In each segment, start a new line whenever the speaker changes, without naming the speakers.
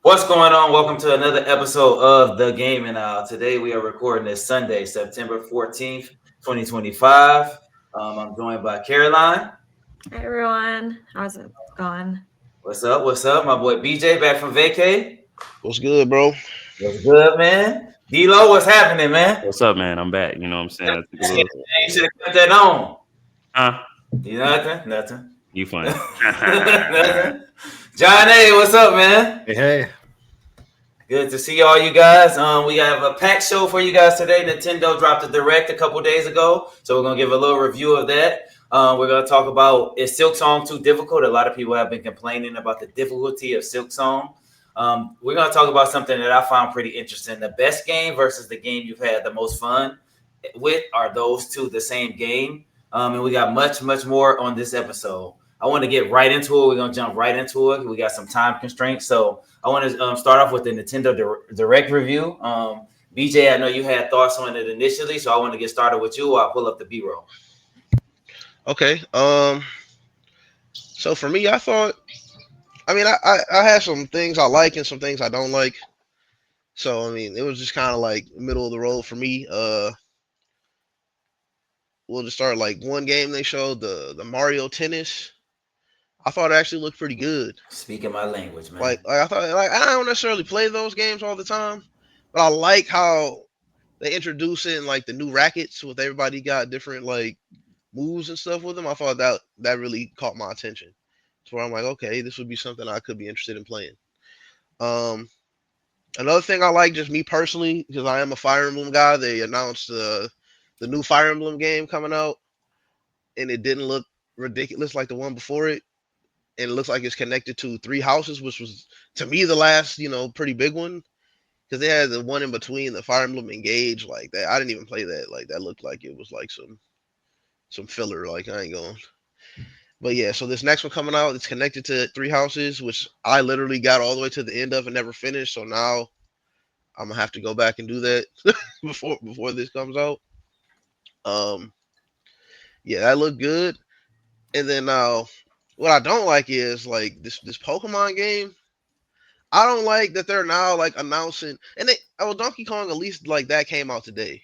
What's going on? Welcome to another episode of The Gaming Hour. Today we are recording this Sunday, September 14th, 2025. I'm joined by Caroline.
Hi everyone, how's it going?
What's up? What's up? My boy BJ back from vacay.
What's good, bro?
What's good, man? D-Lo, what's happening, man?
What's up, man? I'm back. You know what I'm saying? I took a little...
You should have kept that on.
Huh?
You nothing?
You funny.
Nothing. John A, what's up, man?
Hey.
Good to see all you guys. We have a packed show for you guys today. Nintendo dropped a direct a couple days ago, so we're gonna give a little review of that. We're gonna talk about, is Silk Song too difficult? A lot of people have been complaining about the difficulty of Silk Song. We're gonna talk about something that I found pretty interesting: the best game versus the game you've had the most fun with. Are those two the same game? And we got much more on this episode. I want to get right into it. We're gonna jump right into it. We got some time constraints, so I want to start off with the Nintendo Direct review. BJ, I know you had thoughts on it initially, so I want to get started with you while I pull up the B-roll.
Okay. So for me, I had some things I like and some things I don't like. So it was just kind of like middle of the road for me. We'll just start like one game they showed, the Mario Tennis. I thought it actually looked pretty good.
Speaking my language, man.
Like I thought, I don't necessarily play those games all the time, but I like how they introduce in like the new rackets with everybody got different like moves and stuff with them. I thought that really caught my attention. So I'm like, okay, this would be something I could be interested in playing. Another thing I like, just me personally, because I am a Fire Emblem guy, they announced the new Fire Emblem game coming out, and it didn't look ridiculous like the one before it. And it looks like it's connected to Three Houses, which was, to me, the last, pretty big one. Because they had the one in between, the Fire Emblem Engage, like that. I didn't even play that. Like, that looked like it was like some filler. Like, I ain't going. But yeah, so this next one coming out, it's connected to Three Houses, which I literally got all the way to the end of and never finished. So now I'm going to have to go back and do that before this comes out. Yeah, that looked good. And then now, what I don't like is like this Pokemon game. I don't like that they're now like announcing, and Donkey Kong, at least like that came out today.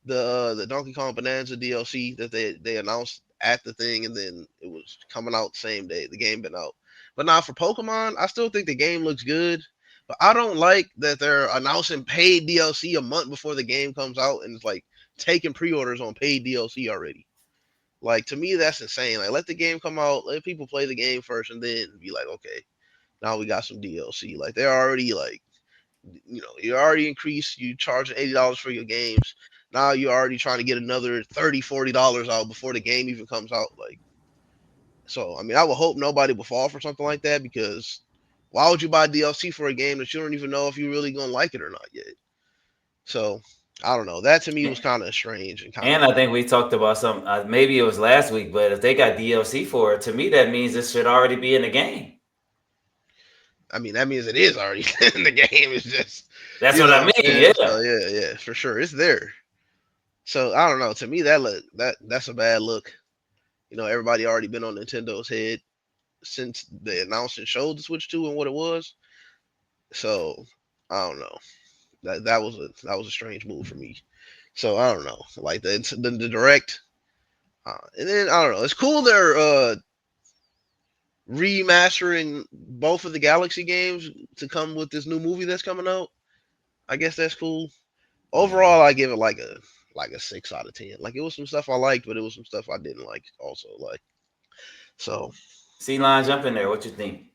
The Donkey Kong Bonanza DLC that they announced at the thing, and then it was coming out the same day. The game been out, but now for Pokemon, I still think the game looks good. But I don't like that they're announcing paid DLC a month before the game comes out, and it's like taking pre-orders on paid DLC already. Like, to me, that's insane. Like, let the game come out, let people play the game first, and then be like, okay, now we got some DLC. Like, they're already, like, you already increased, you charge $80 for your games. Now you're already trying to get another $30, $40 out before the game even comes out. Like, so, I would hope nobody will fall for something like that, because why would you buy DLC for a game that you don't even know if you're really going to like it or not yet? So, I don't know. That to me was kind of strange.
And I think we talked about some, maybe it was last week, but if they got DLC for it, to me, that means it should already be in the game.
That means it is already in the game. It's just,
that's what I mean. Yeah.
So, yeah, for sure. It's there. So I don't know. To me, that's a bad look. Everybody already been on Nintendo's head since they announced and showed the Switch 2 and what it was. So I don't know. That was a strange move for me. So I don't know. Like the direct, and then I don't know. It's cool they're remastering both of the Galaxy games to come with this new movie that's coming out. I guess that's cool. Overall, I give it like a 6 out of 10. Like, it was some stuff I liked, but it was some stuff I didn't like also. Like, so.
C-Line, jump in there. What you think?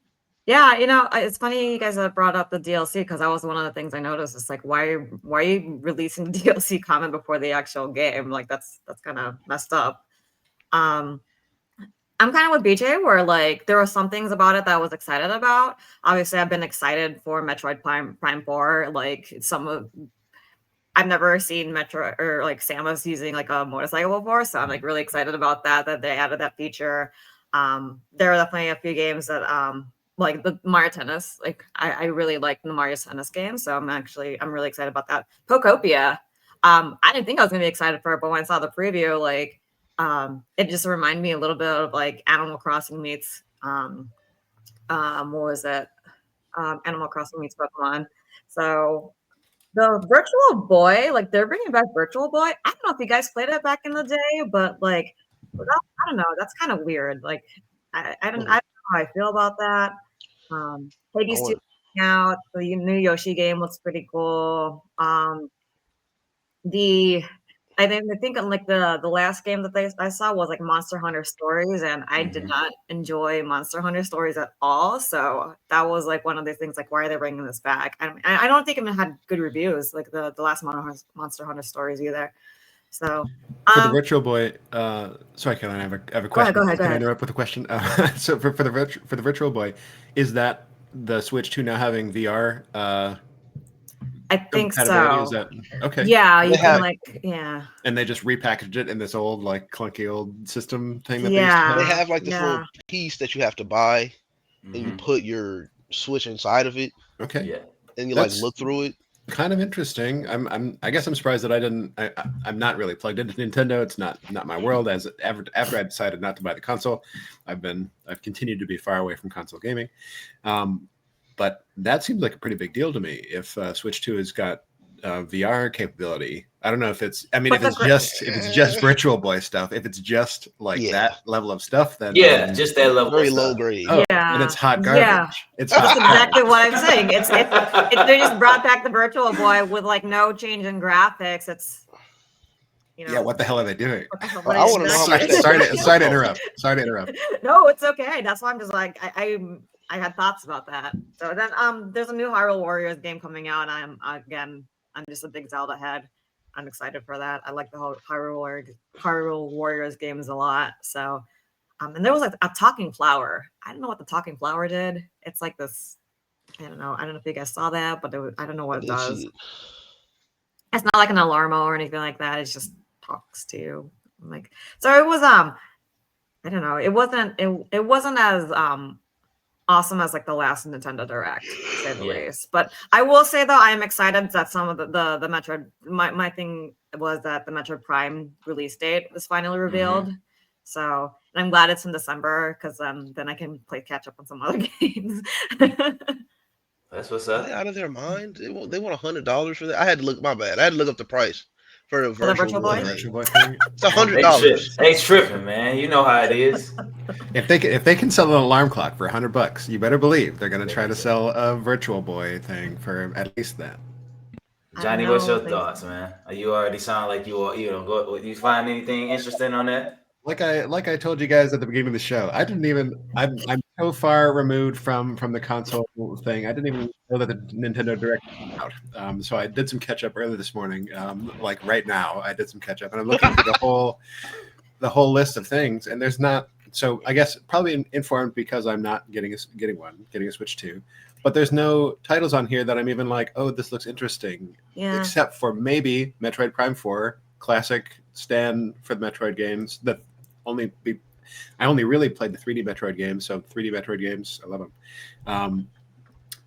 Yeah, it's funny you guys have brought up the DLC, because that was one of the things I noticed. It's like, why are you releasing DLC comment before the actual game? Like, that's kind of messed up. I'm kind of with BJ, where like there were some things about it that I was excited about. Obviously, I've been excited for Metroid Prime 4. Like, I've never seen Metro or like Samus using like a motorcycle before, so I'm like really excited about that they added that feature. There are definitely a few games that like the Mario Tennis. Like, I really like the Mario Tennis game, so I'm really excited about that. Pokopia. I didn't think I was gonna be excited for it, but when I saw the preview, like it just reminded me a little bit of like Animal Crossing meets what was it? Animal Crossing meets Pokemon. So the Virtual Boy, like they're bringing back Virtual Boy. I don't know if you guys played it back in the day, but like I don't know, that's kind of weird. Like I don't know how I feel about that.
I
Hades 2
want
coming out, the new Yoshi game looks pretty cool. The I think like the last game that I saw was like Monster Hunter Stories, and I did not enjoy Monster Hunter Stories at all. So that was like one of the things like, why are they bringing this back? I don't think it had good reviews like the last Monster Hunter Stories either. So
For the Virtual Boy, sorry, Caroline, I have a question.
Go ahead.
Can I interrupt with a question? So for the Virtual Boy, is that the Switch 2 now having VR
I think
compatibility?
so.
Is that okay?
Yeah, you
They
can
have-
like
And they just repackaged it in this old like clunky old system thing that
they
yeah.
have like this little piece that you have to buy, and you
Mhm.
put your Switch inside of it,
they used to. Okay,
Yeah.
and you
That's-
like look through it.
kind of interesting. I guess I'm surprised that I didn't. I'm not really plugged into Nintendo. It's not my world. As after I decided not to buy the console, I've continued to be far away from console gaming. But that seems like a pretty big deal to me. If Switch 2 has got VR capability, I don't know if it's. I mean,
But
if it's just Virtual Boy stuff, if it's just like
Yeah.
that level of stuff, then
Yeah, just that level.
Very
of
low
stuff.
grade.
oh,
Yeah.
and it's hot garbage.
Yeah.
It's
That's
hot
exactly
garbage.
what I'm saying. It's they just brought back the Virtual Boy with like no change in graphics. It's
Yeah, what the hell are they doing?
what the hell-
I wanna know how much that-
Sorry to interrupt. Sorry to interrupt.
No, it's okay. That's why I'm just like I had thoughts about that. So then there's a new Hyrule Warriors game coming out. I'm just a big Zelda head. I'm excited for that. I like the whole Hyrule Warriors games a lot. So and there was like a talking flower. I don't know what the talking flower did. It's like this. I don't know if you guys saw that, but I don't know what it
Didn't see
does.
it.
It's not like an alarmo or anything like that. It just talks to you. Like so, it was I don't know. It wasn't as awesome as like the last Nintendo Direct, to say the least. But I will say though, I am excited that some of the Metroid. My thing was that the Metroid Prime release date was finally revealed. So and I'm glad it's in December because then I can play catch up on some other games.
That's what's
Are they
up.
out of their mind? They want $100 for that. I had to look. My bad. I had to look up the price for the
the
Virtual
Virtual Boy?
Boy.
Virtual Boy thing.
It's $100.
They tripping, man. You know how it is.
If they can sell an alarm clock for $100, you better believe they're going to try to sell a Virtual Boy thing for at least that.
Johnny, what's your thoughts, man? You already sound like you go. You find anything interesting on that?
Like I told you guys at the beginning of the show, I'm so far removed from the console thing. I didn't even know that the Nintendo Direct came out. So I did some catch up early this morning. Like right now, I did some catch up, and I'm looking through the whole list of things, and there's not. So I guess probably informed because I'm not getting a Switch 2, but there's no titles on here that I'm even like, oh, this looks interesting.
Yeah.
Except for maybe Metroid Prime 4, classic stand for the Metroid games. I only really played the 3D Metroid games, so 3D Metroid games, I love them.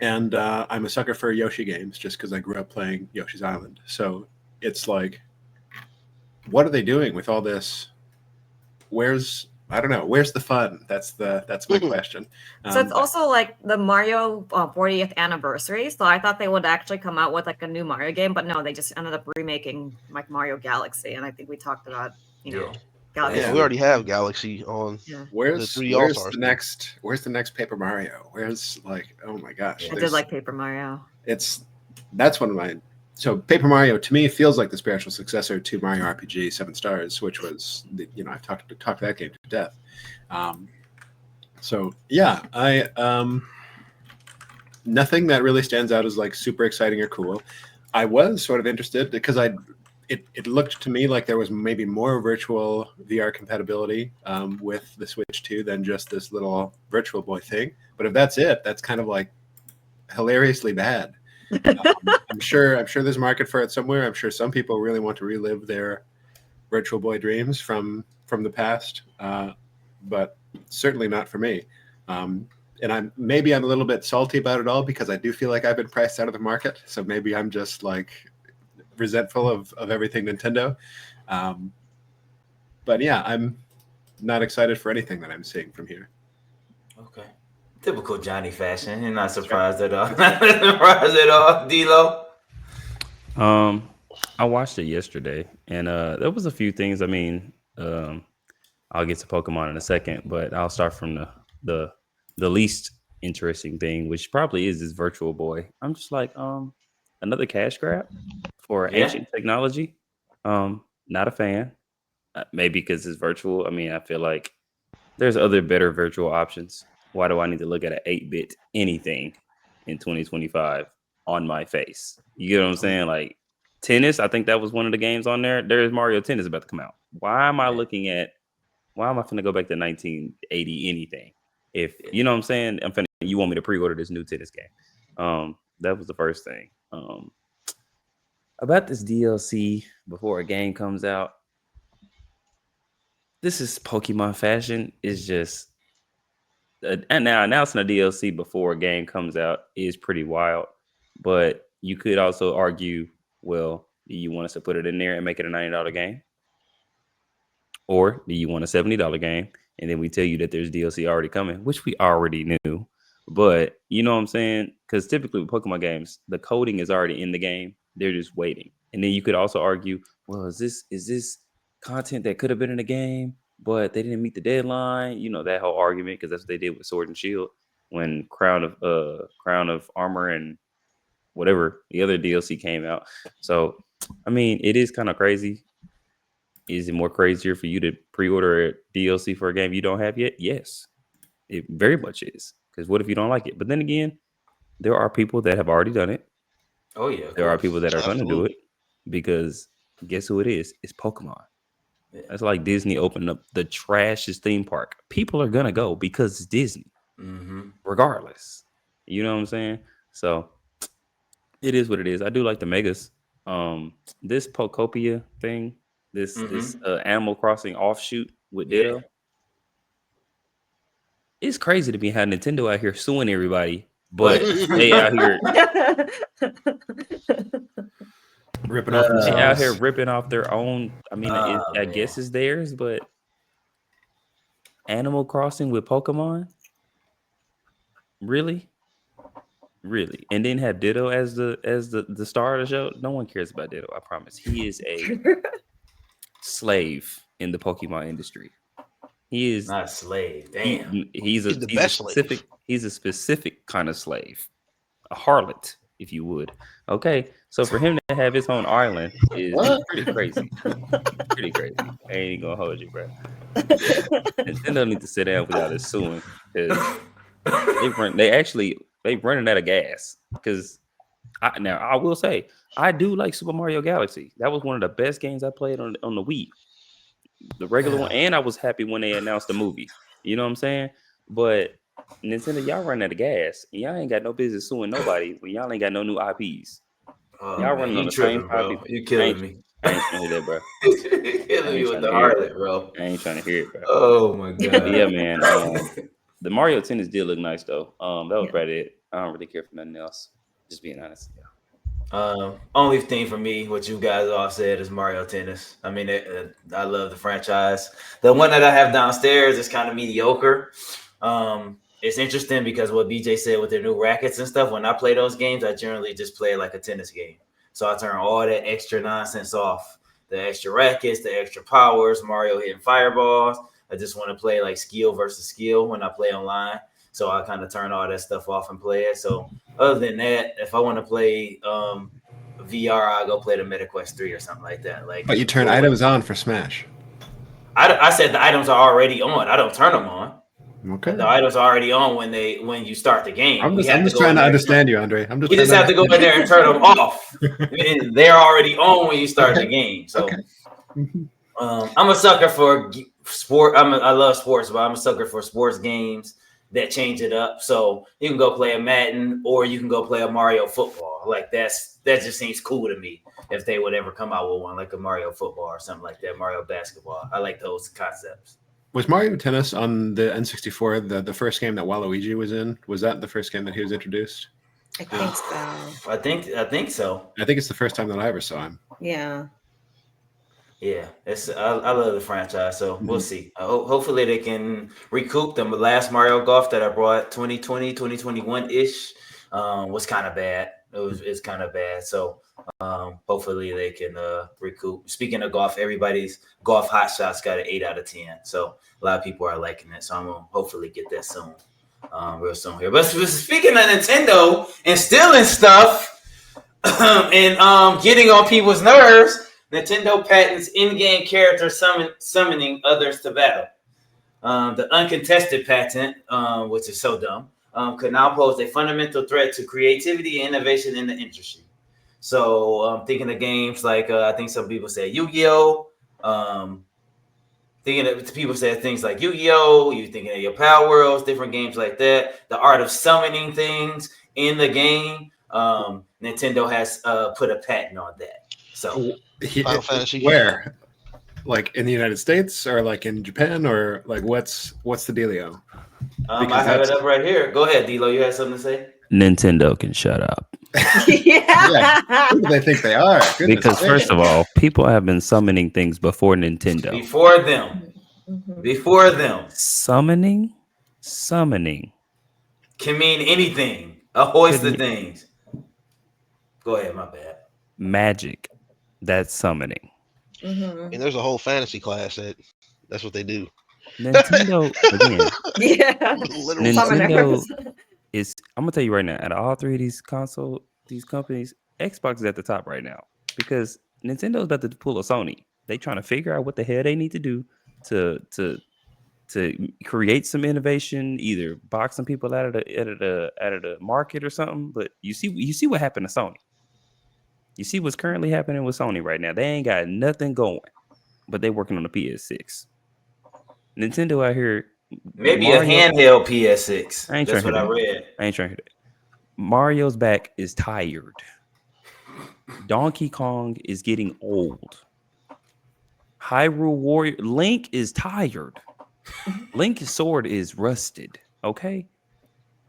And I'm a sucker for Yoshi games just because I grew up playing Yoshi's Island. So it's like, what are they doing with all this? I don't know. Where's the fun? That's my question.
So it's also like the Mario 40th anniversary. So I thought they would actually come out with like a new Mario game, but no, they just ended up remaking like Mario Galaxy. And I think we talked about, Galaxy.
Yeah, we already have Galaxy on.
Yeah.
Where's
the 3D All-Stars
the next Paper Mario? Where's like, oh my gosh.
I did like Paper Mario.
That's one of my. So Paper Mario to me feels like the spiritual successor to Mario RPG 7 Stars, which was I've talked that game to death. So yeah, nothing that really stands out as like super exciting or cool. I was sort of interested because it looked to me like there was maybe more virtual VR compatibility with the Switch 2 than just this little Virtual Boy thing. But if that's it, that's kind of like hilariously bad. I'm sure there's a market for it somewhere. I'm sure some people really want to relive their Virtual Boy dreams from the past, but certainly not for me. And I'm a little bit salty about it all because I do feel like I've been priced out of the market. So maybe I'm just like resentful of everything Nintendo. But yeah, I'm not excited for anything that I'm seeing from here.
Okay. Typical Johnny fashion. You're not surprised at all. Not surprised at all, D-Lo.
I watched it yesterday, and there was a few things. I mean, I'll get to Pokemon in a second, but I'll start from the least interesting thing, which probably is this Virtual Boy. I'm just like, another cash grab for
Yeah.
ancient technology. Not a fan. Maybe because it's virtual. I mean, I feel like there's other better virtual options. Why do I need to look at an 8-bit anything in 2025 on my face? You get what I'm saying? Like tennis, I think that was one of the games on there. There's Mario Tennis about to come out. Why am I looking at? Why am I finna go back to 1980 anything? If you know what I'm saying, you want me to pre-order this new tennis game. That was the first thing. About this DLC before a game comes out. This is Pokemon fashion. Is just and now announcing a DLC before a game comes out is pretty wild. But you could also argue, well, do you want us to put it in there and make it a $90 game? Or do you want a $70 game? And then we tell you that there's DLC already coming, which we already knew. But you know what I'm saying? Because typically with Pokemon games, the coding is already in the game. They're just waiting. And then you could also argue, well, is this content that could have been in the game, but they didn't meet the deadline? You know, that whole argument, because that's what they did with Sword and Shield when Crown of Armor and whatever the other DLC came out. So I mean, it is kind of crazy. Is it more crazier for you to pre-order a DLC for a game you don't have yet? Yes, it very much is. Because what if you don't like it? But then again, there are people that have already done it.
Oh yeah.
There are people that are going to do
Absolutely.
it because guess who it is? It's Pokemon.
Yeah.
That's like Disney opened up the trashiest theme park. People are going to go because it's Disney, regardless. You know what I'm saying? So it is what it is. I do like the megas. This Pokopia thing, this Animal Crossing offshoot with Ditto. It's crazy to be how Nintendo out here suing everybody, but they out here
Ripping off
they out
themselves.
here ripping off their own. I mean, I guess it's theirs, but Animal Crossing with Pokemon, really, and then have Ditto as the star of the show. No one cares about Ditto. I promise. He is a slave in the Pokemon industry. He is
not a slave. Damn.
He's
the best slave.
He's a specific kind of slave, a harlot, if you would. Okay, so for him to have his own island is pretty crazy. Pretty crazy. I ain't gonna hold you, bro. Nintendo need to sit down without this suing because they running out of gas. Because now I will say I do like Super Mario Galaxy. That was one of the best games I played on the Wii. The regular one, and I was happy when they announced the movie. You know what I'm saying? But Nintendo, y'all running out of gas, and y'all ain't got no business suing nobody when y'all ain't got no new IPs. Y'all running on the same
bro.
IP.
You killing me.
I ain't trying to hear that, bro.
You killing me with the harlot, bro.
I ain't trying to hear it, bro.
Oh my god.
But yeah, man. The Mario Tennis did look nice though. That was about it. I don't really care for nothing else. Just being honest. Yeah.
Only thing for me, what you guys all said, is Mario Tennis. I mean, I love the franchise. The one that I have downstairs is kind of mediocre. It's interesting because what BJ said with their new rackets and stuff, when I play those games, I generally just play like a tennis game. So I turn all that extra nonsense off. The extra rackets, the extra powers, Mario hitting fireballs. I just want to play like skill versus skill when I play online. So I kind of turn all that stuff off and play it. So other than that, if I want to play VR, I'll go play the MetaQuest 3 or something like that. Like,
but you turn items on for Smash.
I said the items are already on. I don't turn them on.
Okay.
The items are already on when you start the game.
I'm just trying to understand you, Andre.
You just have to go in there and turn them off. And they're already on when you start the game. So I'm a sucker for sport. I love sports, but I'm a sucker for sports games that change it up. So you can go play a Madden or you can go play a Mario football. Like that just seems cool to me. If they would ever come out with one like a Mario football or something like that, Mario basketball. I like those concepts.
Was Mario Tennis on the N64 the first game that Waluigi was in? Was that the first game that he was introduced?
I think so.
I think so.
I think it's the first time that I ever saw him.
Yeah.
Yeah, I love the franchise, so we'll see. Hopefully they can recoup them. The last Mario Golf that I brought 2020, 2021-ish was kind of bad. It's kind of bad. So hopefully they can recoup. Speaking of golf, everybody's golf hot shots got an 8 out of 10. So a lot of people are liking it. So I'm gonna hopefully get that soon. Real soon here. But speaking of Nintendo and stealing stuff and getting on people's nerves, Nintendo patents in-game character summoning others to battle. The uncontested patent, which is so dumb, could now pose a fundamental threat to creativity and innovation in the industry. So thinking of games like I think some people say Yu-Gi-Oh! Thinking of people say things like Yu-Gi-Oh! You thinking of your Power Worlds, different games like that. The art of summoning things in the game. Nintendo has put a patent on that. So
Final Fantasy.
Where? Like in the United States or like in Japan or like what's the dealio?
I have it up right here. Go ahead, D-Lo. You had something to say?
Nintendo can shut up.
Yeah.
Who do they think they are? Goodness
Because first of all, people have been summoning things before Nintendo.
Before them. Before them.
Summoning
can mean anything. A hoist of things. Go ahead, my bad.
Magic. That's summoning.
And there's a whole fantasy class that's what they do.
Nintendo again.
Yeah.
Literally.
Nintendo is. I'm gonna tell you right now. Out of all three of these companies, Xbox is at the top right now because Nintendo's about to pull a Sony. They trying to figure out what the hell they need to do to create some innovation, either box some people out of the market or something. But you see what happened to Sony. You see what's currently happening with Sony right now. They ain't got nothing going, but they working on the PS6. Nintendo out here.
Maybe Mario, a handheld PS6. That's what I read.
I ain't trying to hear that. Mario's back is tired. Donkey Kong is getting old. Hyrule Warrior Link is tired. Link's sword is rusted. Okay.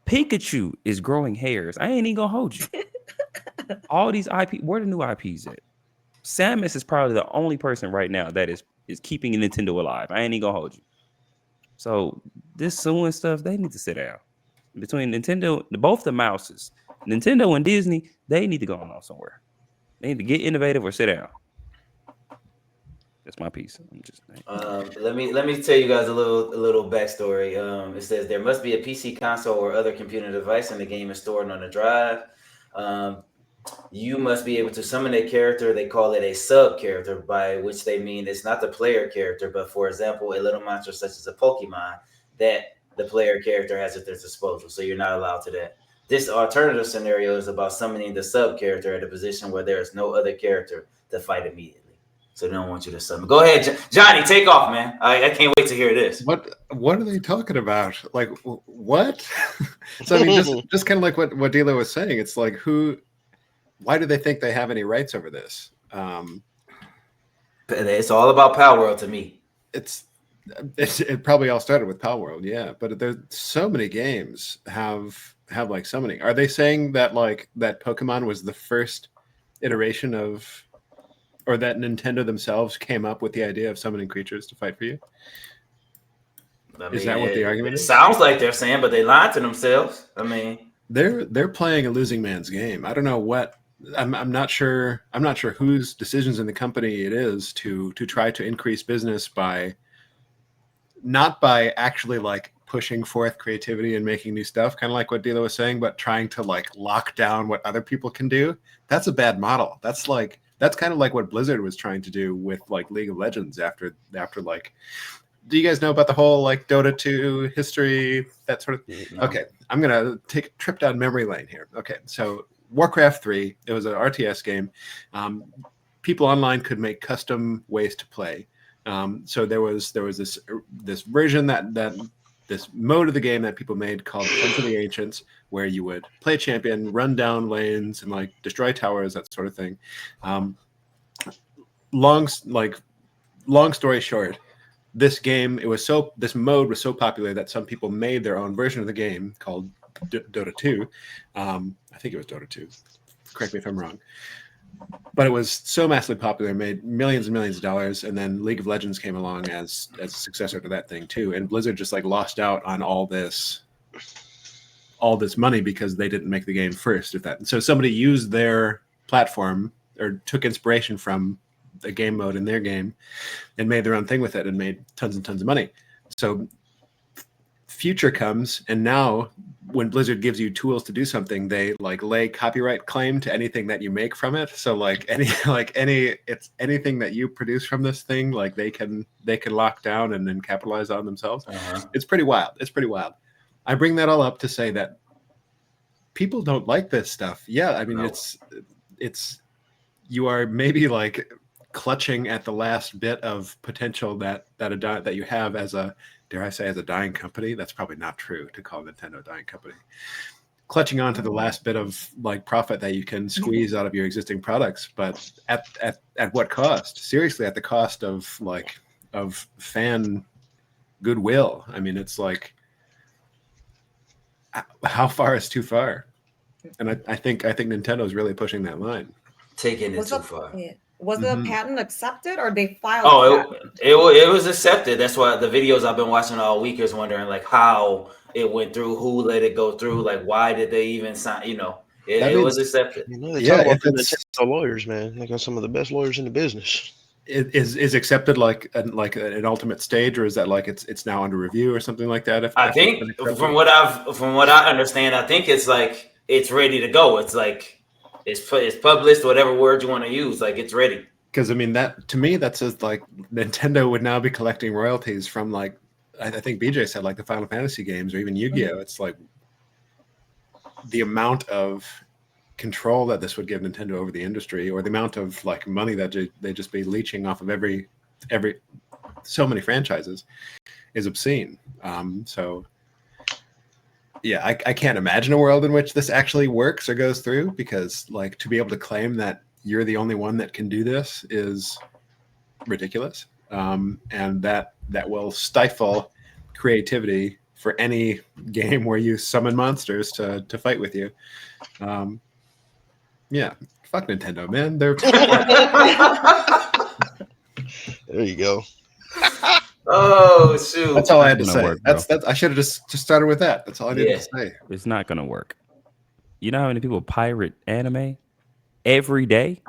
Pikachu is growing hairs. I ain't even gonna hold you. All these IP, where the new IPs at? Samus is probably the only person right now that is keeping Nintendo alive. I ain't even gonna hold you. So this suing stuff, they need to sit down. Between Nintendo, both the mouses, Nintendo and Disney, they need to go on somewhere. They need to get innovative or sit down. That's my piece. I'm just
let me tell you guys a little backstory. It says there must be a PC console or other computer device, and the game is stored on a drive. You must be able to summon a character. They call it a sub character, by which they mean it's not the player character, but for example, a little monster such as a Pokemon that the player character has at their disposal. So you're not allowed to that. This alternative scenario is about summoning the sub character at a position where there is no other character to fight immediately. So they don't want you to summon. Go ahead, Johnny, take off, man. I can't wait to hear this.
What are they talking about? Like what? So I mean, just kind of like what Dilo was saying. It's like why do they think they have any rights over this?
It's all about Power World to me.
It probably all started with Power World, yeah. But there's so many games have like summoning. Are they saying that like that Pokemon was the first iteration of, or that Nintendo themselves came up with the idea of summoning creatures to fight for you? Is that what the argument is?
Sounds like they're saying, but they lied to themselves. I mean,
they're playing a losing man's game. I don't know what. I'm not sure. I'm not sure whose decisions in the company it is to try to increase business not by actually like pushing forth creativity and making new stuff, kind of like what Dilo was saying, but trying to like lock down what other people can do. That's a bad model. That's kind of like what Blizzard was trying to do with like League of Legends after like. Do you guys know about the whole like Dota 2 history, that sort of thing? No. Okay, I'm gonna take a trip down memory lane here. Okay, so Warcraft 3, it was an RTS game. People online could make custom ways to play. So there was this version this mode of the game that people made called Defense of the Ancients, where you would play champion, run down lanes, and like destroy towers, that sort of thing. Long story short, this mode was so popular that some people made their own version of the game called Dota 2. I think it was Dota 2. Correct me if I'm wrong. but it was so massively popular, made millions and millions of dollars, and then League of Legends came along as a successor to that thing too, and Blizzard just like lost out on all this money because they didn't make the game first. So somebody used their platform or took inspiration from the game mode in their game and made their own thing with it and made tons and tons of money. So future comes, and now when Blizzard gives you tools to do something, they like lay copyright claim to anything that you make from it. So like it's anything that you produce from this thing, like they can lock down and then capitalize on themselves. It's pretty wild. I bring that all up to say that people don't like this stuff. Yeah, I mean, it's you are maybe like clutching at the last bit of potential that you have as a, dare I say, as a dying company. That's probably not true to call Nintendo a dying company. Clutching on to the last bit of like profit that you can squeeze out of your existing products, but at what cost? Seriously, at the cost of fan goodwill. I mean, it's like, how far is too far? And I think Nintendo is really pushing that line.
Taking it too far.
Was the patent accepted, or they filed?
Oh, it was accepted. That's why the videos I've been watching all week is wondering like how it went through, who let it go through, like why did they even sign? You know, it was accepted.
You know, they talk about the Nintendo lawyers, man. They got some of the best lawyers in the business.
Is accepted like an ultimate stage, or is that like it's now under review or something like that?
I think from what I understand, I think it's like it's ready to go. It's like it's published, whatever word you want to use, like it's ready.
Because I mean, that to me that says like Nintendo would now be collecting royalties from like I think BJ said like the Final Fantasy games or even Yu-Gi-Oh. It's like the amount of control that this would give Nintendo over the industry, or the amount of like money that they just be leeching off of every so many franchises is obscene. So yeah, I can't imagine a world in which this actually works or goes through, because like to be able to claim that you're the only one that can do this is ridiculous, and that will stifle creativity for any game where you summon monsters to fight with you. Yeah, fuck Nintendo, man. They're
there you go.
Oh shoot!
That's all I had to say.
Work,
that's I should have just started with that. That's all I needed to say.
It's not gonna work. You know how many people pirate anime every day?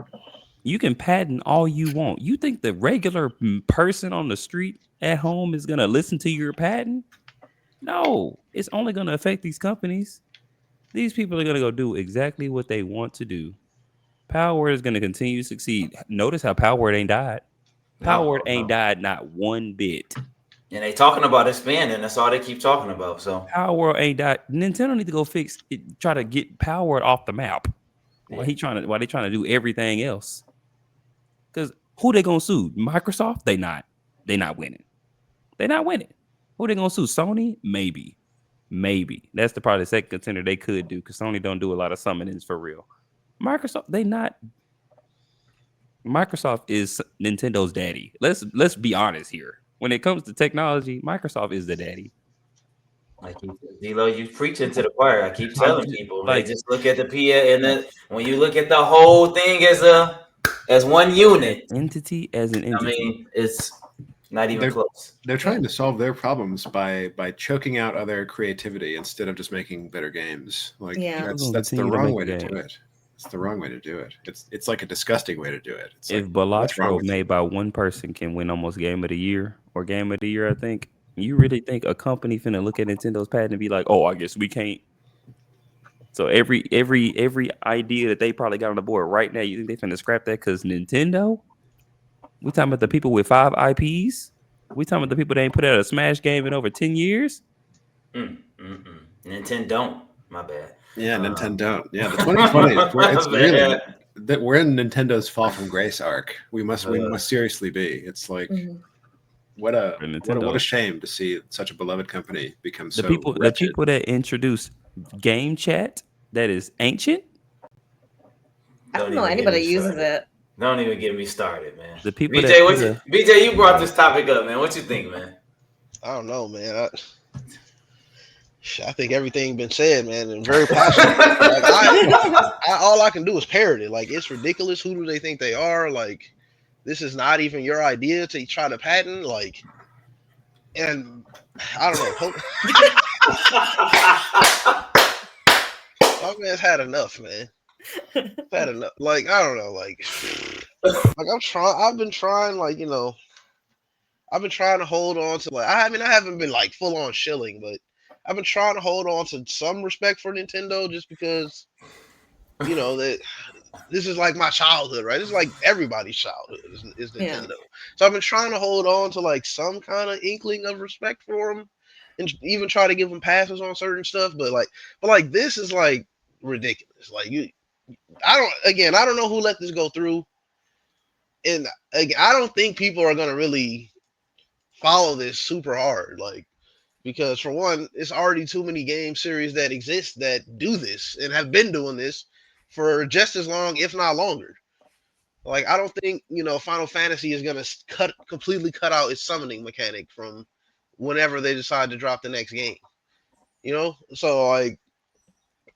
You can patent all you want. You think the regular person on the street at home is gonna listen to your patent? No, it's only gonna affect these companies. These people are gonna go do exactly what they want to do. Power Word is gonna continue to succeed. Notice how Power Word ain't died. Power Word ain't died not one bit.
And they talking about expanding. That's all they keep talking about. So
Power Word ain't died. Nintendo need to go fix it, try to get Power Word off the map. While they trying to do everything else. Because who they gonna sue? Microsoft? They not winning. They not winning. Who they gonna sue? Sony? Maybe. That's probably the second contender they could do, because Sony don't do a lot of summonings for real. Microsoft, they not. Microsoft is Nintendo's daddy. Let's be honest here. When it comes to technology, Microsoft is the daddy.
Like D-Lo, you preaching to the choir. I keep telling people, like, just look at the PA, and then when you look at the whole thing as one unit,
Entity as an entity.
I mean, it's not even close.
They're trying to solve their problems by choking out other creativity instead of just making better games. Like that's the wrong way to do it. It's the wrong way to do it. It's like a disgusting way to do it. It's
if
like,
Balatro made by one person can win almost Game of the Year or Game of the Year, I think. You really think a company finna look at Nintendo's patent and be like, oh, I guess we can't? So every idea that they probably got on the board right now, you think they finna scrap that because Nintendo? We talking about the people with 5 IPs? We talking about the people that ain't put out a Smash game in over 10 years?
Nintendo, my bad.
Yeah, Nintendo. Yeah, the 2020. It's really that we're in Nintendo's fall from grace arc. We must seriously be. It's like what a shame to see such a beloved company become so wretched.
The people that introduced game chat that is ancient.
I don't know anybody uses it.
Don't even get me started, man.
The people
BJ, you brought this topic up, man. What you think, man?
I don't know, man. I think everything been said, man, and very passionate. Like all I can do is parrot it. Like it's ridiculous. Who do they think they are? Like this is not even your idea to try to patent. Like, and I don't know. My man's had enough, man. Had enough. Like I don't know. Like I'm trying. I've been trying. Like I've been trying to hold on to like I mean I haven't been like full on shilling, but I've been trying to hold on to some respect for Nintendo just because that this is like my childhood, right? This is like everybody's childhood is Nintendo.
Yeah.
So I've been trying to hold on to like some kind of inkling of respect for them, and even try to give them passes on certain stuff. But this is like ridiculous. Like I don't know who let this go through, and again, I don't think people are gonna really follow this super hard, like because for one, it's already too many game series that exist that do this and have been doing this for just as long, if not longer. Like I don't think Final Fantasy is gonna completely cut out its summoning mechanic from whenever they decide to drop the next game. So like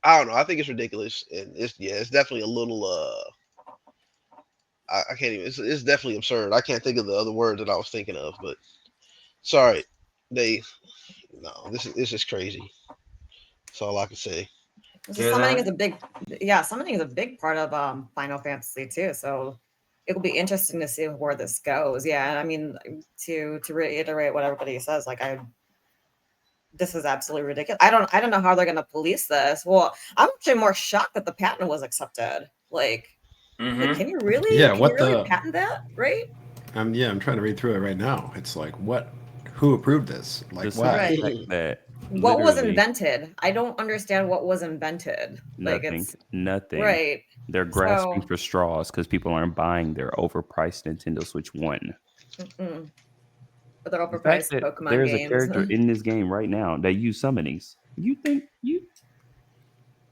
I don't know. I think it's ridiculous, and it's definitely a little I can't even. It's definitely absurd. I can't think of the other word that I was thinking of, but sorry, they no. This is crazy. That's all I can say.
So summoning is a big part of Final Fantasy too. So it will be interesting to see where this goes. Yeah, and I mean to reiterate what everybody says, like this is absolutely ridiculous. I don't know how they're gonna police this. Well, I'm actually more shocked that the patent was accepted. Like can you really patent that, right?
I'm trying to read through it right now. It's like who approved this? Like why?
That
what was invented? I don't understand what was invented.
Nothing. Nothing.
Right.
They're grasping for straws because people aren't buying their overpriced Nintendo Switch 1.
But they're overpriced Pokemon
there's
games.
A character in this game right now that use summonings. You think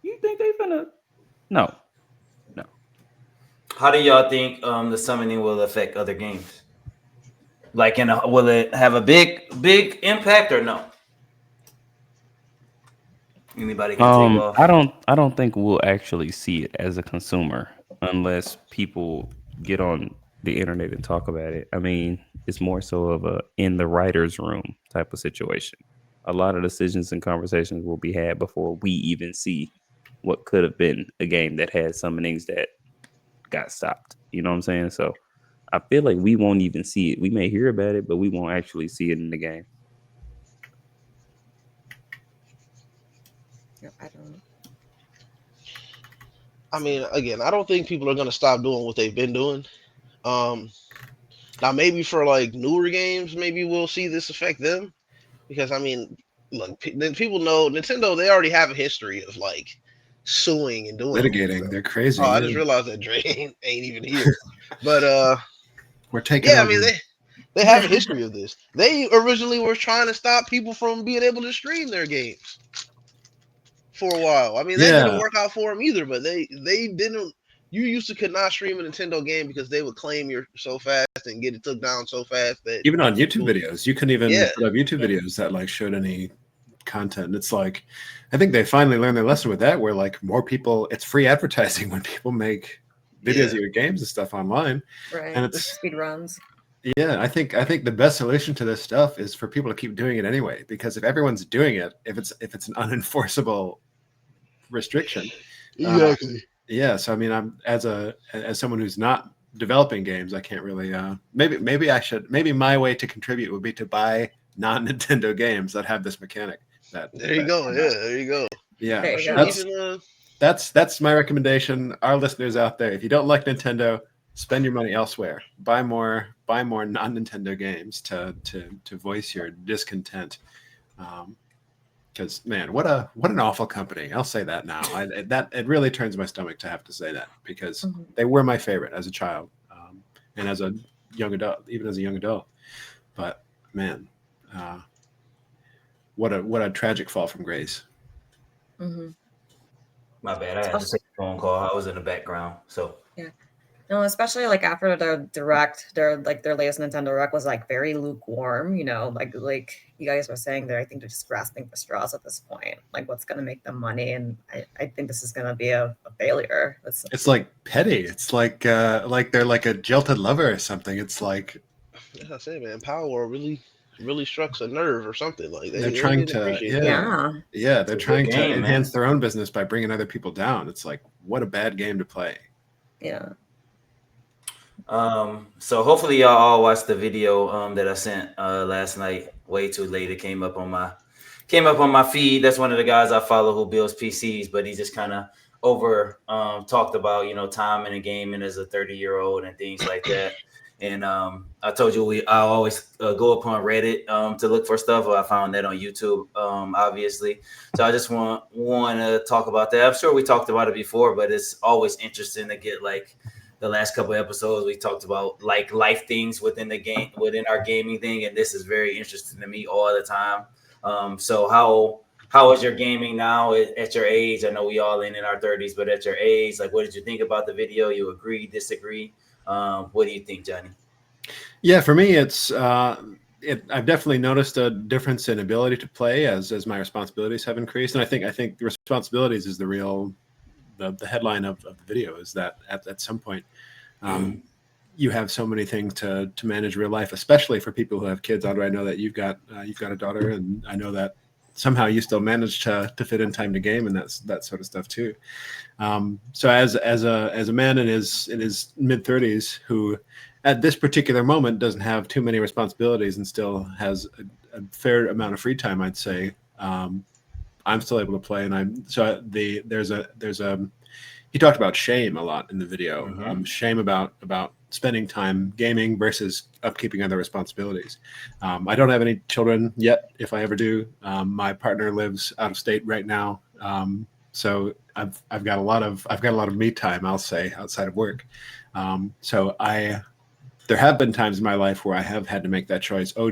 they finna? No.
How do y'all think the summoning will affect other games? Like, will it have a big impact or no? Anybody can take off.
I don't think we'll actually see it as a consumer unless people get on the internet and talk about it. I mean, it's more so of a in the writer's room type of situation. A lot of decisions and conversations will be had before we even see what could have been a game that had summonings that got stopped. You know what I'm saying? So I feel like we won't even see it. We may hear about it, but we won't actually see it in the game.
I don't know.
I mean, again, I don't think people are gonna stop doing what they've been doing. Now maybe for like newer games, maybe we'll see this affect them because I mean, look, people know Nintendo. They already have a history of like suing and doing
litigating. They're crazy.
Oh, I just realized that Dre ain't even here, but
we're taking.
Yeah, I mean they have a history of this. They originally were trying to stop people from being able to stream their games for a while. I mean, that didn't work out for them either, but they didn't. You could not stream a Nintendo game because they would claim you're so fast and get it took down so fast that
even on YouTube videos, you couldn't even put up YouTube videos that like showed any content. It's like I think they finally learned their lesson with that, where like more people, it's free advertising when people make videos of your games and stuff online,
right?
And it's
speed runs.
Yeah, I think the best solution to this stuff is for people to keep doing it anyway. Because if everyone's doing it, if it's an unenforceable restriction,
exactly.
So I mean, I'm as someone who's not developing games, I can't really. Maybe I should. Maybe my way to contribute would be to buy non-Nintendo games that have this mechanic. There
you go. Yeah, there you go.
Yeah,
there you
go. That's my recommendation. Our listeners out there, if you don't like Nintendo, spend your money elsewhere. Buy more non-Nintendo games to voice your discontent. Because man, what an awful company. I'll say that now. It really turns my stomach to have to say that because they were my favorite as a child, and as a young adult, even as a young adult. But man, what a tragic fall from grace.
My bad. I had to take a phone call. I was in the background. So
yeah. No, especially like after their direct, their latest Nintendo Direct was like very lukewarm. Like you guys were saying there. I think they're just grasping for straws at this point. Like what's gonna make them money, and I think this is gonna be a failure.
It's like petty. It's like they're like a jilted lover or something. It's like
As I said, man, Power really struck a nerve or something. Like
they're
they
trying
didn't
to,
appreciate that.
yeah,
Yeah,
yeah,
It's
they're
a good
trying to
game,
enhance
man.
their own business by bringing other people down. It's like, what a bad game to play.
yeah.
So hopefully y'all all watched the video that I sent last night. Way too late. It came up on my feed. That's one of the guys I follow who builds PCs, but he just kind of over talked about time in a game and as a 30-year-old and things like that. And I told you I always go upon Reddit to look for stuff. I found that on YouTube, obviously. So I just want to talk about that. I'm sure we talked about it before, but it's always interesting to get like the last couple of episodes we talked about like life things within the game, within our gaming thing, and this is very interesting to me all the time. So how is your gaming now at your age? I know we all in our 30s, but at your age, like what did you think about the video? You agree, disagree? What do you think, Johnny?
Yeah, for me, I've definitely noticed a difference in ability to play as my responsibilities have increased, and I think the responsibilities is the headline of the video is that at some point you have so many things to manage real life, especially for people who have kids. Audrey, I know that you've got a daughter, and I know that somehow you still manage to fit in time to game and that sort of stuff too. So as a man in his mid-30s who at this particular moment doesn't have too many responsibilities and still has a fair amount of free time, I'd say I'm still able to play, and there's a he talked about shame a lot in the video. Shame about spending time gaming versus upkeeping other responsibilities. I don't have any children yet. If I ever do, my partner lives out of state right now, so I've got a lot of me time, I'll say, outside of work. So there have been times in my life where I have had to make that choice. Oh,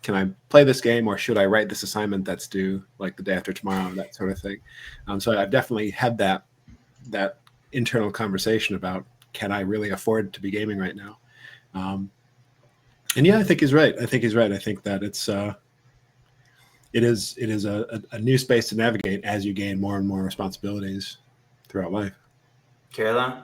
can I play this game, or should I write this assignment that's due like the day after tomorrow, that sort of thing. So I've definitely had that internal conversation about, can I really afford to be gaming right now? And yeah, I think he's right. I think that it is a new space to navigate as you gain more and more responsibilities throughout life.
Caroline?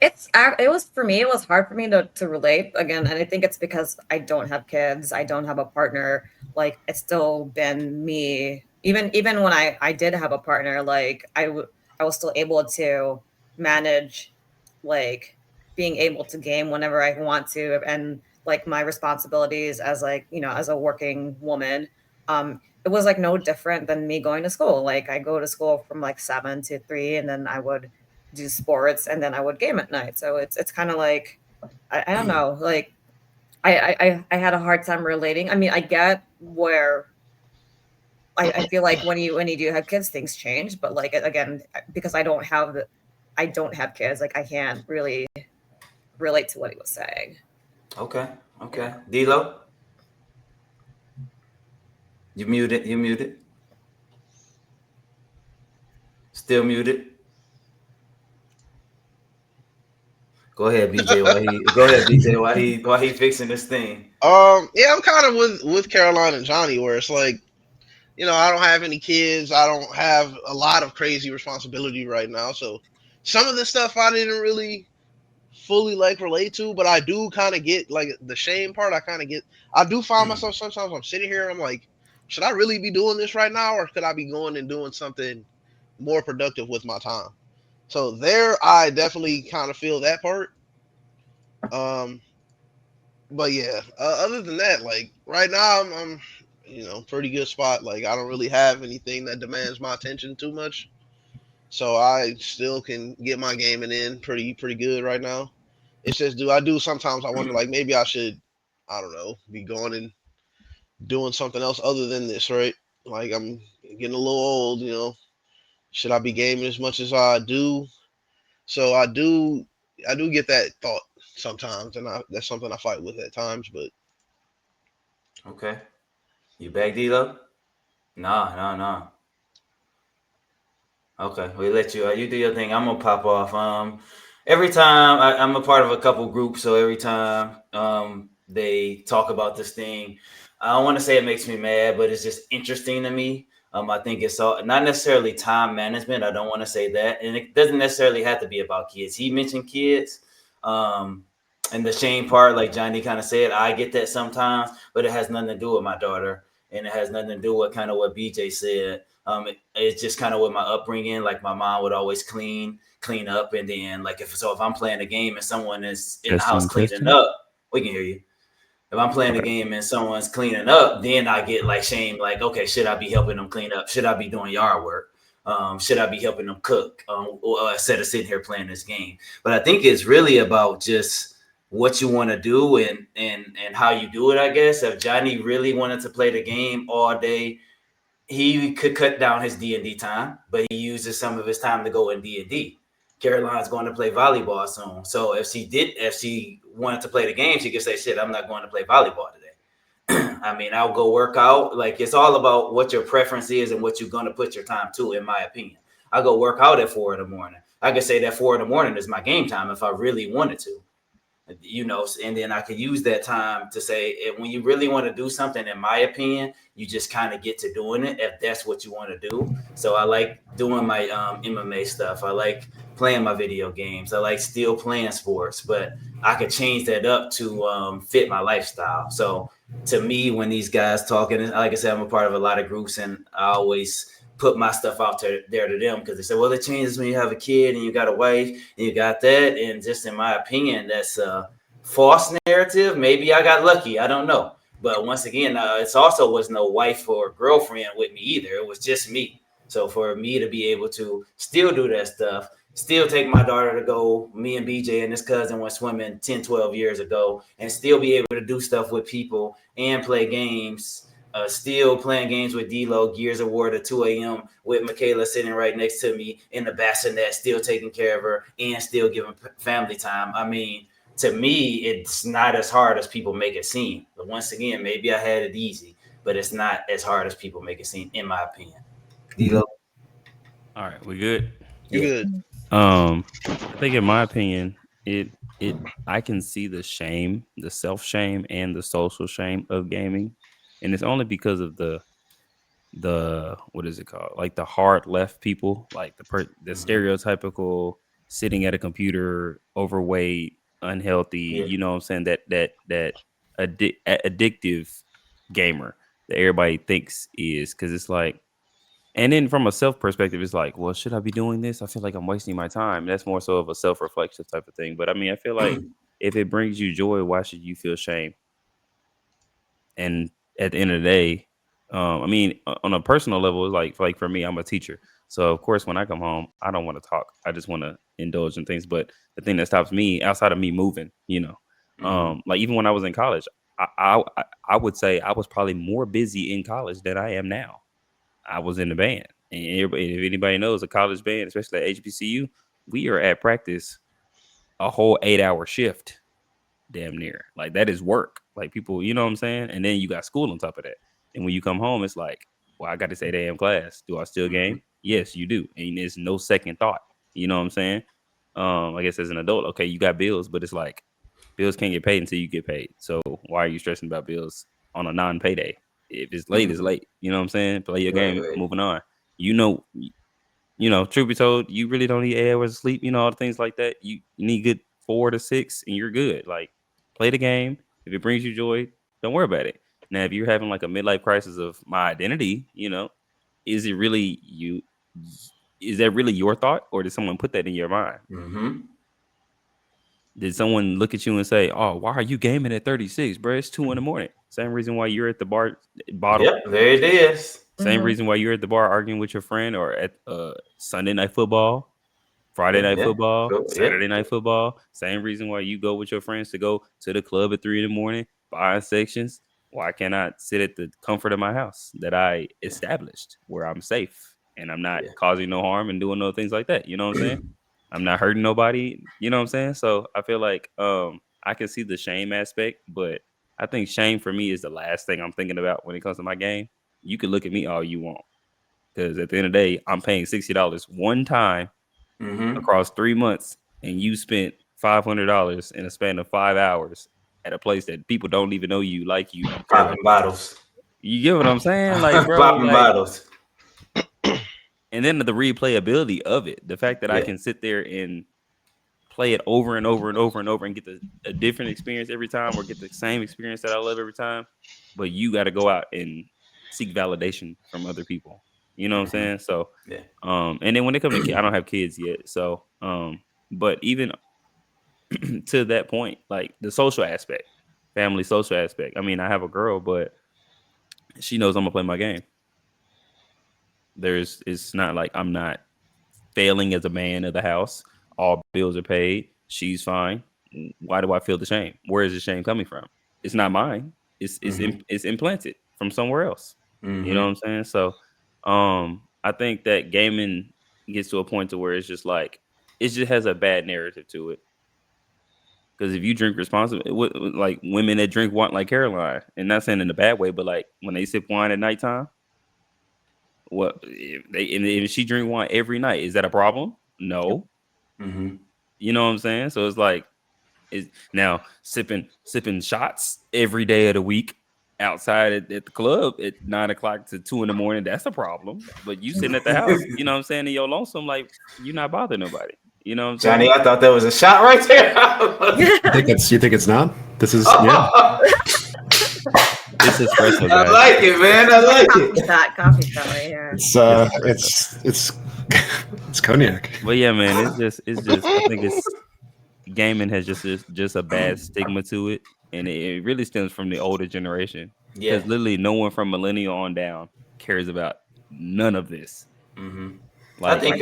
It was for me, it was hard for me to relate again, and I think it's because I don't have kids, I don't have a partner. Like it's still been me, even when I did have a partner, like I was still able to manage like being able to game whenever I want to, and like my responsibilities as like as a working woman. It was like no different than me going to school. Like I go to school from like 7 to 3, and then I would do sports, and then I would game at night. So it's kind of like I don't know. Like I had a hard time relating. I mean, I get where I feel like when you do have kids, things change. But like again, because I don't have kids, like I can't really relate to what he was saying.
Okay. D-Lo? You muted. Still muted. Go ahead, BJ. While he fixing this thing.
Yeah, I'm kind of with Caroline and Johnny, where it's like, I don't have any kids. I don't have a lot of crazy responsibility right now. So some of the stuff I didn't really fully like relate to, but I do kind of get like the shame part. I do find myself sometimes I'm sitting here and I'm like, should I really be doing this right now, or could I be going and doing something more productive with my time? So there, I definitely kind of feel that part. Um, but yeah, other than that, like right now, I'm pretty good spot. Like I don't really have anything that demands my attention too much, so I still can get my gaming in pretty good right now. It's just do sometimes I wonder like maybe I should, I don't know, be going and doing something else other than this, right? Like I'm getting a little old. Should I be gaming as much as I do? So I do get that thought sometimes, and that's something I fight with at times. But
Okay. You back, D-Lo? No. Okay, we let you. You do your thing. I'm gonna pop off. every time I'm a part of a couple groups, so every time they talk about this thing, I don't want to say it makes me mad, but it's just interesting to me. I think it's all not necessarily time management. I don't want to say that, and it doesn't necessarily have to be about kids. He mentioned kids, um, and the shame part, like Johnny kind of said, I get that sometimes, but it has nothing to do with my daughter, and it has nothing to do with kind of what BJ said. It's just kind of with my upbringing. Like my mom would always clean up, and then like if I'm playing a game and someone is in the house
Testing,
cleaning
testing.
up, we can hear you. If I'm playing a
Okay.
game and someone's cleaning up, then I get like shame, like, okay, should I be helping them clean up? Should I be doing yard work? Should I be helping them cook? Or instead of sitting here playing this game. But I think it's really about just what you want to do and how you do it, I guess. If Johnny really wanted to play the game all day, he could cut down his D&D time, but he uses some of his time to go in D&D. Caroline's going to play volleyball soon. So if she wanted to play the game, she could say, shit, I'm not going to play volleyball today. I mean, I'll go work out. Like, it's all about what your preference is and what you're going to put your time to, in my opinion. I go work out at 4 in the morning. I could say that 4 in the morning is my game time if I really wanted to, and then I could use that time to say, when you really want to do something, in my opinion, you just kind of get to doing it if that's what you want to do. So I like doing my MMA stuff. I like playing my video games. I like still playing sports, but I could change that up to fit my lifestyle. So to me, when these guys talking, like I said, I'm a part of a lot of groups, and I always put my stuff out there to them, because they say, well, it changes when you have a kid and you got a wife and you got that. And just in my opinion, that's a false narrative. Maybe I got lucky. I don't know. But once again, it's also was no wife or girlfriend with me either. It was just me. So for me to be able to still do that stuff, still take my daughter to go, me and BJ and his cousin went swimming 10, 12 years ago, and still be able to do stuff with people and play games, still playing games with D-Lo, Gears of War at 2 a.m. with Michaela sitting right next to me in the bassinet, still taking care of her and still giving family time. I mean, to me, it's not as hard as people make it seem. But once again, maybe I had it easy, but it's not as hard as people make it seem, in my opinion. D-Lo?
All right, we good.
You
Yeah.
good?
I think in my opinion, it I can see the shame, the self shame, and the social shame of gaming, and it's only because of the what is it called, like the hard left people, like the stereotypical sitting at a computer, overweight, unhealthy.
Yeah.
You know what I'm saying? That addictive gamer that everybody thinks is, because it's like. And then from a self perspective, it's like, well, should I be doing this? I feel like I'm wasting my time. That's more so of a self reflexive type of thing. But I mean, I feel like if it brings you joy, why should you feel shame? And at the end of the day, I mean, on a personal level, it's like for me, I'm a teacher. So of course, when I come home, I don't want to talk. I just want to indulge in things. But the thing that stops me, outside of me moving, like even when I was in college, I would say I was probably more busy in college than I am now. I was in the band. And everybody, if anybody knows a college band, especially at HBCU, we are at practice a whole 8-hour shift, damn near. Like that is work. Like people, you know what I'm saying? And then you got school on top of that. And when you come home, it's like, well, I got this 8 a.m. class. Do I still game? Yes, you do. And there's no second thought. You know what I'm saying? I guess as an adult, okay, you got bills, but it's like bills can't get paid until you get paid. So why are you stressing about bills on a non-payday? If it's late, it's late. You know what I'm saying? Play your game,
Right.
moving on. Truth be told, you really don't need 8 hours of sleep, all the things like that. You need good 4 to 6 and you're good. Like play the game. If it brings you joy, don't worry about it. Now, if you're having like a midlife crisis of my identity, is it really you? Is that really your thought, or did someone put that in your mind?
Mm-hmm.
Did someone look at you and say, "Oh, why are you gaming at 36, bro? It's 2 in the morning." Same reason why you're at the bottle.
Yep, there it is.
Same
Mhm.
reason why you're at the bar arguing with your friend, or at Sunday night football, Friday
Yeah,
night
yeah,
football,
cool. Yeah.
Saturday night football. Same reason why you go with your friends to go to the club at 3 in the morning, buying sections. Why can't I sit at the comfort of my house that I established, where I'm safe and I'm not
Yeah.
causing no harm and doing no things like that? You know what I'm saying? I'm not hurting nobody. You know what I'm saying? So I feel like I can see the shame aspect, but I think shame for me is the last thing I'm thinking about when it comes to my game. You can look at me all you want, because at the end of the day, I'm paying $60 one time
Mm-hmm.
across 3 months and you spent $500 in a span of 5 hours at a place that people don't even know you, like you, care
Popping
about.
bottles.
You get what I'm saying? Like, bro,
Popping
like,
bottles.
and then the replayability of it, the fact that I
Yeah.
can sit there and play it over and over and over and over and get a different experience every time, or get the same experience that I love every time, but you got to go out and seek validation from other people. You know what I'm saying? So,
Yeah.
and then when it comes to kids, I don't have kids yet, so, but even to that point, like the social aspect, family social aspect. I mean, I have a girl, but she knows I'm gonna play my game. It's not like I'm not failing as a man of the house. All bills are paid. She's fine. Why do I feel the shame? Where is the shame coming from? It's not mine. It's implanted from somewhere else. You know what I'm saying? So, I think that gaming gets to a point to where it's just like it just has a bad narrative to it. Because if you drink responsibly, like women that drink wine, like Caroline, and not saying in a bad way, but like when they sip wine at nighttime, what if she drink wine every night? Is that a problem? No.
Mm-hmm.
You know what I'm saying? So it's like, is now sipping shots every day of the week outside at the club at 9 o'clock to 2 in the morning. That's a problem. But you sitting at the house, you know what I'm saying, in your lonesome, like you're not bothering nobody. You know what I'm
Johnny,
saying?
I thought that was a shot right there.
You think it's not? This is
It's espresso,
I
guys.
like it, man. I like it.
Coffee shot right here.
it's cognac.
But yeah, man, it's just I think it's gaming has just a bad stigma to it, and it really stems from the older generation.
Yeah.
Because literally no one from millennial on down cares about none of this.
Mm-hmm. I
Like,
think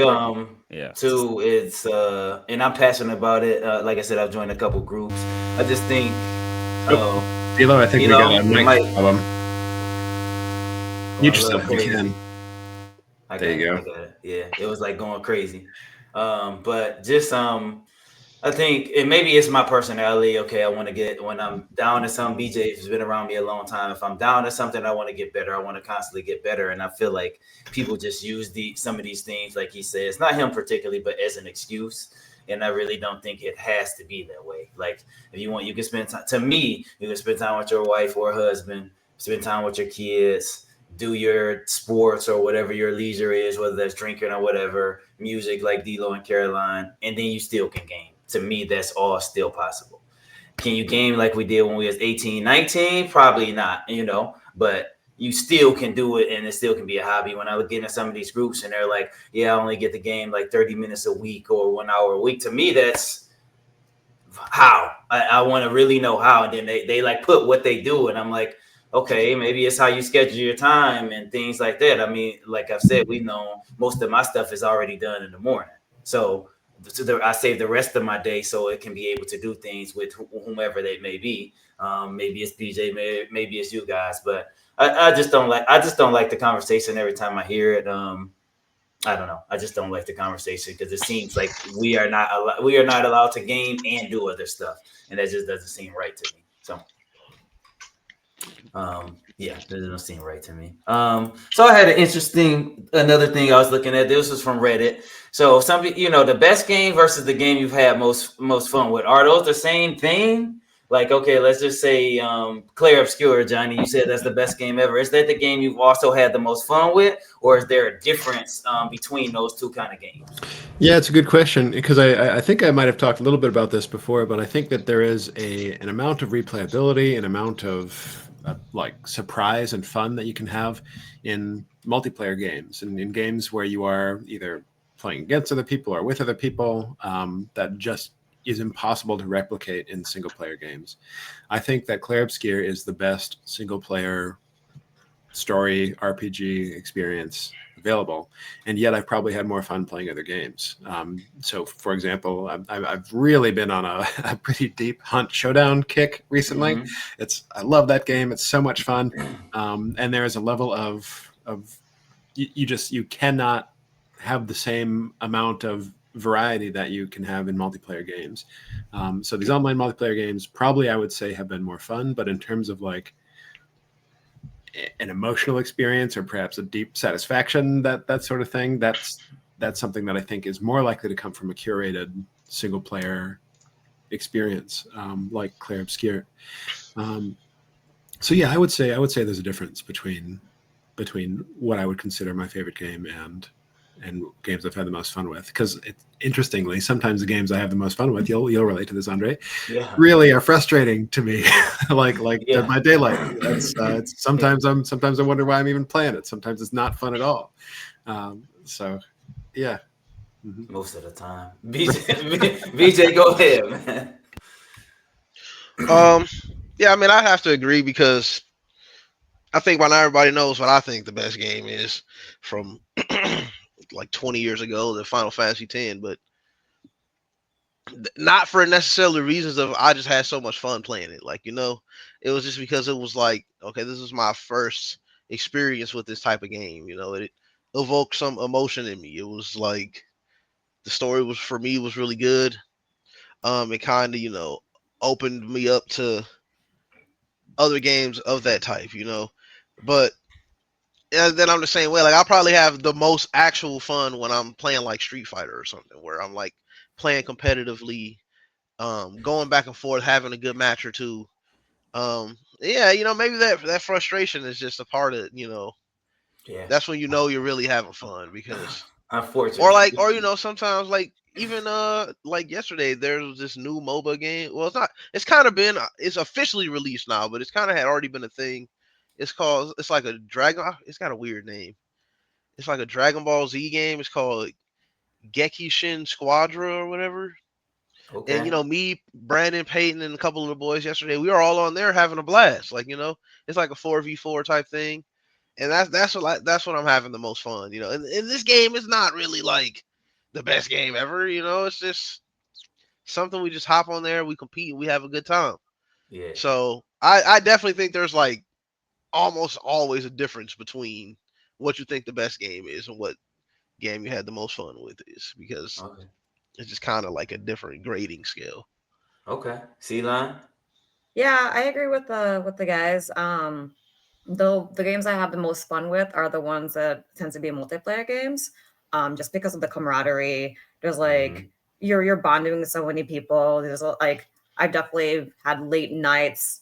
yeah.
too, it's and I'm passionate about it. Like I said, I've joined a couple groups. I just think
D'Lo, I think we got a mic
might
problem.
going
Mute
a little
yourself if you
crazy.
can. There you go.
I got it. Yeah, it was like going crazy. But just I think and maybe it's my personality. Okay, I want to get when I'm down to something. BJ has been around me a long time. If I'm down to something, I want to get better. I want to constantly get better, and I feel like people just use some of these things, like he says, not him particularly, but as an excuse. And I really don't think it has to be that way. Like if you want, you can spend time. To me, you can spend time with your wife or husband, spend time with your kids, do your sports or whatever your leisure is, whether that's drinking or whatever, music like D'Lo and Caroline, and then you still can game. To me, that's all still possible. Can you game like we did when we was 18, 19? Probably not, but you still can do it and it still can be a hobby. When I look into some of these groups and they're like, yeah, I only get the game like 30 minutes a week or 1 hour a week. To me, that's how. I want to really know how. And then they like put what they do. And I'm like, okay, maybe it's how you schedule your time and things like that. I mean, like I've said, we know most of my stuff is already done in the morning. So I save the rest of my day so it can be able to do things with whomever they may be. Maybe it's BJ, maybe it's you guys, but I just don't like the conversation every time I hear it. I don't know. I just don't like the conversation because it seems like we are not allowed to game and do other stuff, and that just doesn't seem right to me. So. Yeah, that doesn't seem right to me. So I had another thing I was looking at. This was from Reddit. So the best game versus the game you've had most fun with. Are those the same thing? Like, okay, let's just say Claire Obscure, Johnny, you said that's the best game ever. Is that the game you've also had the most fun with, or is there a difference between those two kind of games?
Yeah, it's a good question because I think I might have talked a little bit about this before, but I think that there is an amount of replayability, an amount of like surprise and fun that you can have in multiplayer games and in games where you are either playing against other people or with other people that just is impossible to replicate in single player games. I think that Claire Obscure is the best single player story RPG experience available, and yet I've probably had more fun playing other games. So, for example, I've really been on a pretty deep Hunt Showdown kick recently.
Mm-hmm.
I love that game. It's so much fun, and there is a level of you cannot have the same amount of variety that you can have in multiplayer games. So these online multiplayer games probably I would say have been more fun, but in terms of like an emotional experience or perhaps a deep satisfaction, that sort of thing, that's something that I think is more likely to come from a curated single player experience, like Claire Obscure. So yeah, I would say there's a difference between what I would consider my favorite game and games I've had the most fun with. Because interestingly, sometimes the games I have the most fun with, you'll relate to this, Andre,
Yeah.
really are frustrating to me. like
Yeah.
Dead by Daylight. That's sometimes I wonder why I'm even playing it. Sometimes it's not fun at all. So yeah. Mm-hmm.
Most of the time. BJ, go ahead, man.
Um, yeah, I mean, I have to agree because I think by now everybody knows what I think the best game is from like 20 years ago, the Final Fantasy X. But not for necessarily reasons of I just had so much fun playing it. Like, it was just because it was like, okay, this is my first experience with this type of game. It evoked some emotion in me. It was like the story was for me was really good. It kind of, opened me up to other games of that type. But then I'm the same way. Like, I'll probably have the most actual fun when I'm playing like Street Fighter or something, where I'm like playing competitively, going back and forth, having a good match or two. Yeah, maybe that frustration is just a part of
Yeah.
that's when you're really having fun because or
Unfortunately.
like or sometimes like even like yesterday there was this new MOBA game. Well, it's kind of been it's officially released now, but it's kind of had already been a thing. It's like a dragon. It's got a weird name. It's like a Dragon Ball Z game. It's called Gekishin Squadra or whatever. And
Okay.
me, Brandon, Peyton, and a couple of the boys yesterday, we were all on there having a blast. Like, it's like a 4v4 type thing, and that's what I'm having the most fun. And this game is not really like the best game ever. It's just something we just hop on there, we compete, and we have a good time.
Yeah.
So I definitely think there's like almost always a difference between what you think the best game is and what game you had the most fun with is because
Okay.
it's just kind of like a different grading scale.
Okay. C-Line?
Yeah, I agree with the guys. The games I have the most fun with are the ones that tend to be multiplayer games. Just because of the camaraderie. There's
Mm-hmm.
like you're bonding with so many people. There's like I definitely had late nights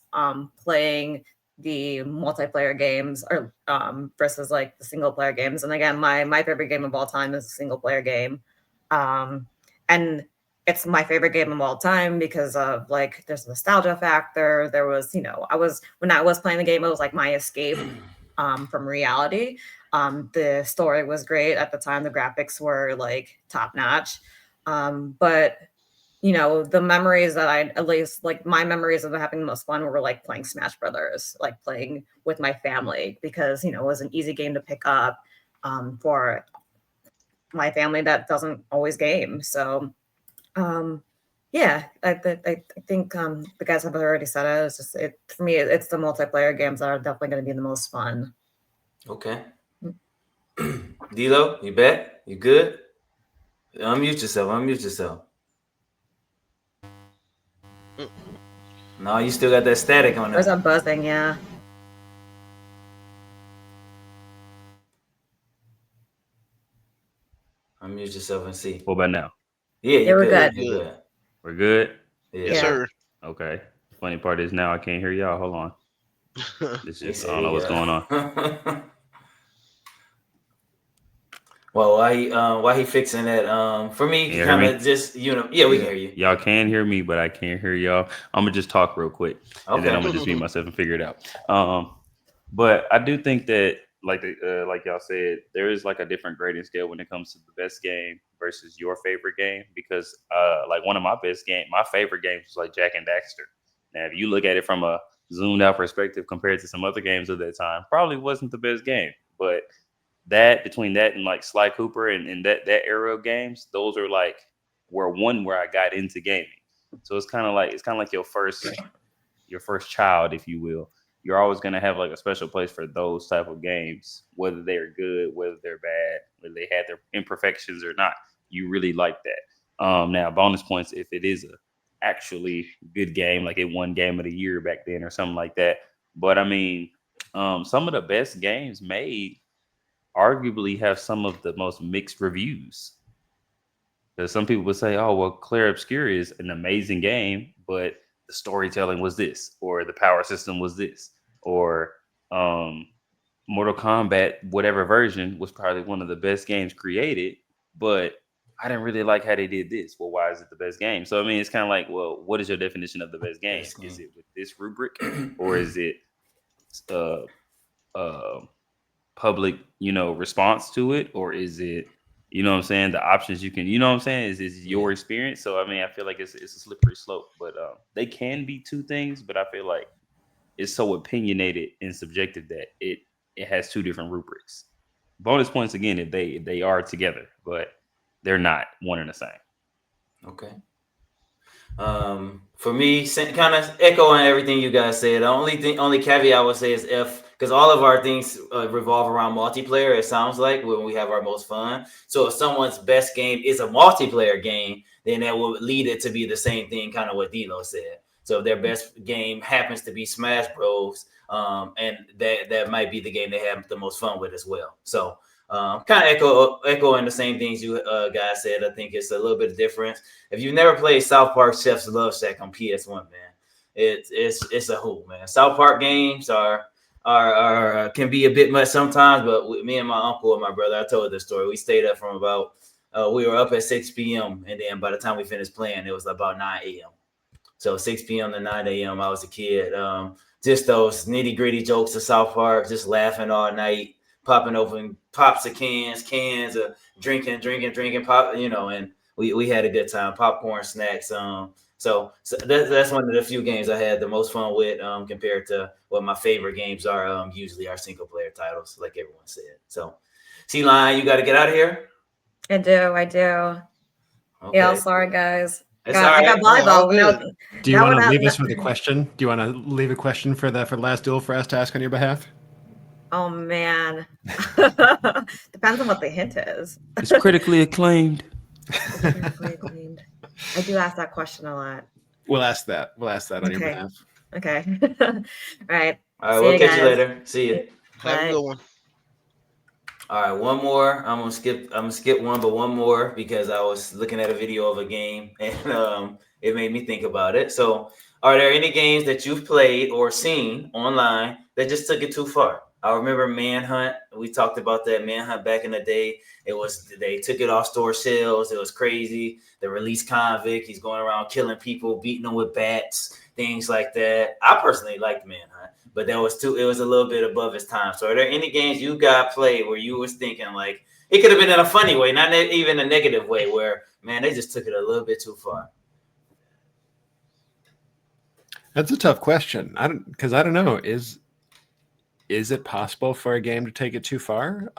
playing the multiplayer games or versus like the single player games. And again, my favorite game of all time is a single player game. Um, and it's my favorite game of all time because of like there's a nostalgia factor. There was, when I was playing the game, it was like my escape from reality. The story was great at the time. The graphics were like top notch. But the memories that I at least like my memories of having the most fun were like playing Smash Brothers, like playing with my family because it was an easy game to pick up for my family that doesn't always game. So um, yeah, I think the guys have already said it. It's just for me. It's the multiplayer games that are definitely going to be the most fun.
Okay. D-Lo, you back? You good? Unmute yourself. Unmute yourself. No, you still got that static on
Where's
there.
that buzzing? Yeah,
Unmute yourself and see.
What about now?
Yeah,
yeah,
you
we're
good.
You're
good.
You
good.
good.
We're good.
Yes,
Yeah.
Yeah,
sir.
Okay. Funny part is now I can't hear y'all. Hold on. It's
He
just I
said
don't know
he
what's going on.
Well, while he fixing that, for me,
Can
he
you hear
kind
me?
of just yeah, we can
Yeah.
hear you.
Y'all can hear me, but I can't hear y'all. I'm gonna just talk real quick, and then I'm
Okay.
gonna just mute myself and figure it out. But I do think that, like y'all said, there is like a different grading scale when it comes to the best game versus your favorite game. Because like one of my favorite games was like Jack and Daxter. Now, if you look at it from a zoomed out perspective compared to some other games of that time, probably wasn't the best game. But that between that and like Sly Cooper and that era of games, those are like where I got into gaming. So it's kind of like your first child, if you will. You're always going to have like a special place for those type of games, whether they're good, whether they're bad, whether they had their imperfections or not. You really like that. Now, bonus points if it is a actually good game, like it won game of the year back then or something like that. But I mean, some of the best games made arguably have some of the most mixed reviews. Because some people would say, "Oh, well, Clair Obscur is an amazing game, but the storytelling was this, or the power system was this, or Mortal Kombat, whatever version, was probably one of the best games created, but I didn't really like how they did this. Well, why is it the best game?" So I mean, it's kind of like, well, what is your definition of the best game?
Best
Is
game.
it with this rubric, or is it uh, uh, public, response to it, or is it, what I'm saying, the options you can, what I'm saying, is your
Yeah.
experience. So I mean, I feel like it's a slippery slope, but they can be two things, but I feel like it's so opinionated and subjective that it has two different rubrics. Bonus points again if they are together, but they're not one and the same.
Okay. For me, kind of echoing everything you guys said. The only caveat I would say is because all of our things revolve around multiplayer. It sounds like when we have our most fun. So if someone's best game is a multiplayer game, then that will lead it to be the same thing, kind of what Dilo said. So if their best game happens to be Smash Bros, and that might be the game they have the most fun with as well. So kind of echoing the same things you guys said. I think it's a little bit different. If you've never played South Park Chef's Love Shack on PS1, man, it's a hoot, man. South Park games are can be a bit much sometimes, but me and my uncle and my brother, I told this story. We stayed up from about we were up at 6 p.m. and then by the time we finished playing, it was about 9 a.m. So 6 p.m. to 9 a.m. I was a kid. Just those nitty gritty jokes of South Park, just laughing all night, popping open pops of cans of drinking, pop, and we had a good time. Popcorn, snacks. So that's one of the few games I had the most fun with compared to what my favorite games are. Usually our single player titles, like everyone said. So, C-Line, you got to get out of here.
I do.
Okay.
Yeah, sorry guys.
It's
I got
Yeah, all
volleyball. No,
good.
Do you
that
want
would
to
have.
leave us with a question? Do you want to leave a question for the last duel for us to ask on your behalf?
Oh man, depends on what the hint is.
It's critically acclaimed.
Critically acclaimed. I do ask that question a lot.
We'll ask that. We'll ask that on your
Okay.
behalf.
Okay. All right.
All right,
See
we'll
you
catch you
guys.
later. See you.
Have a
Bye.
good one.
All right, one more. I'm gonna skip one, but one more because I was looking at a video of a game and it made me think about it. So, are there any games that you've played or seen online that just took it too far? I remember Manhunt. We talked about that Manhunt back in the day. They took it off store shelves. It was crazy. The release convict. He's going around killing people, beating them with bats, things like that. I personally liked Manhunt, but it was a little bit above its time. So are there any games you got played where you was thinking like it could have been in a funny way, not even a negative way, where man, they just took it a little bit too far?
That's a tough question. I don't know. Is it possible for a game to take it too far?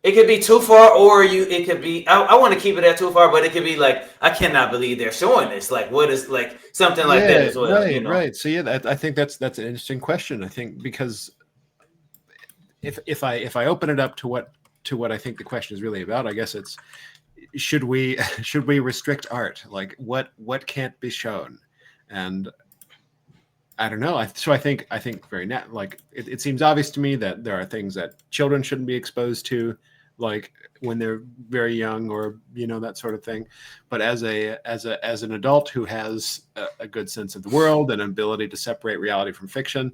It could be too far, or it could be. I want to keep it at too far, but it could be like I cannot believe they're showing this. Like, what is like something like that as well?
Right. So yeah, I think that's an interesting question. I think because if I open it up to what I think the question is really about, I guess it's should we restrict art? Like what can't be shown? And I don't know. So I think very like it seems obvious to me that there are things that children shouldn't be exposed to, like when they're very young, or that sort of thing. But as an adult who has a good sense of the world and an ability to separate reality from fiction,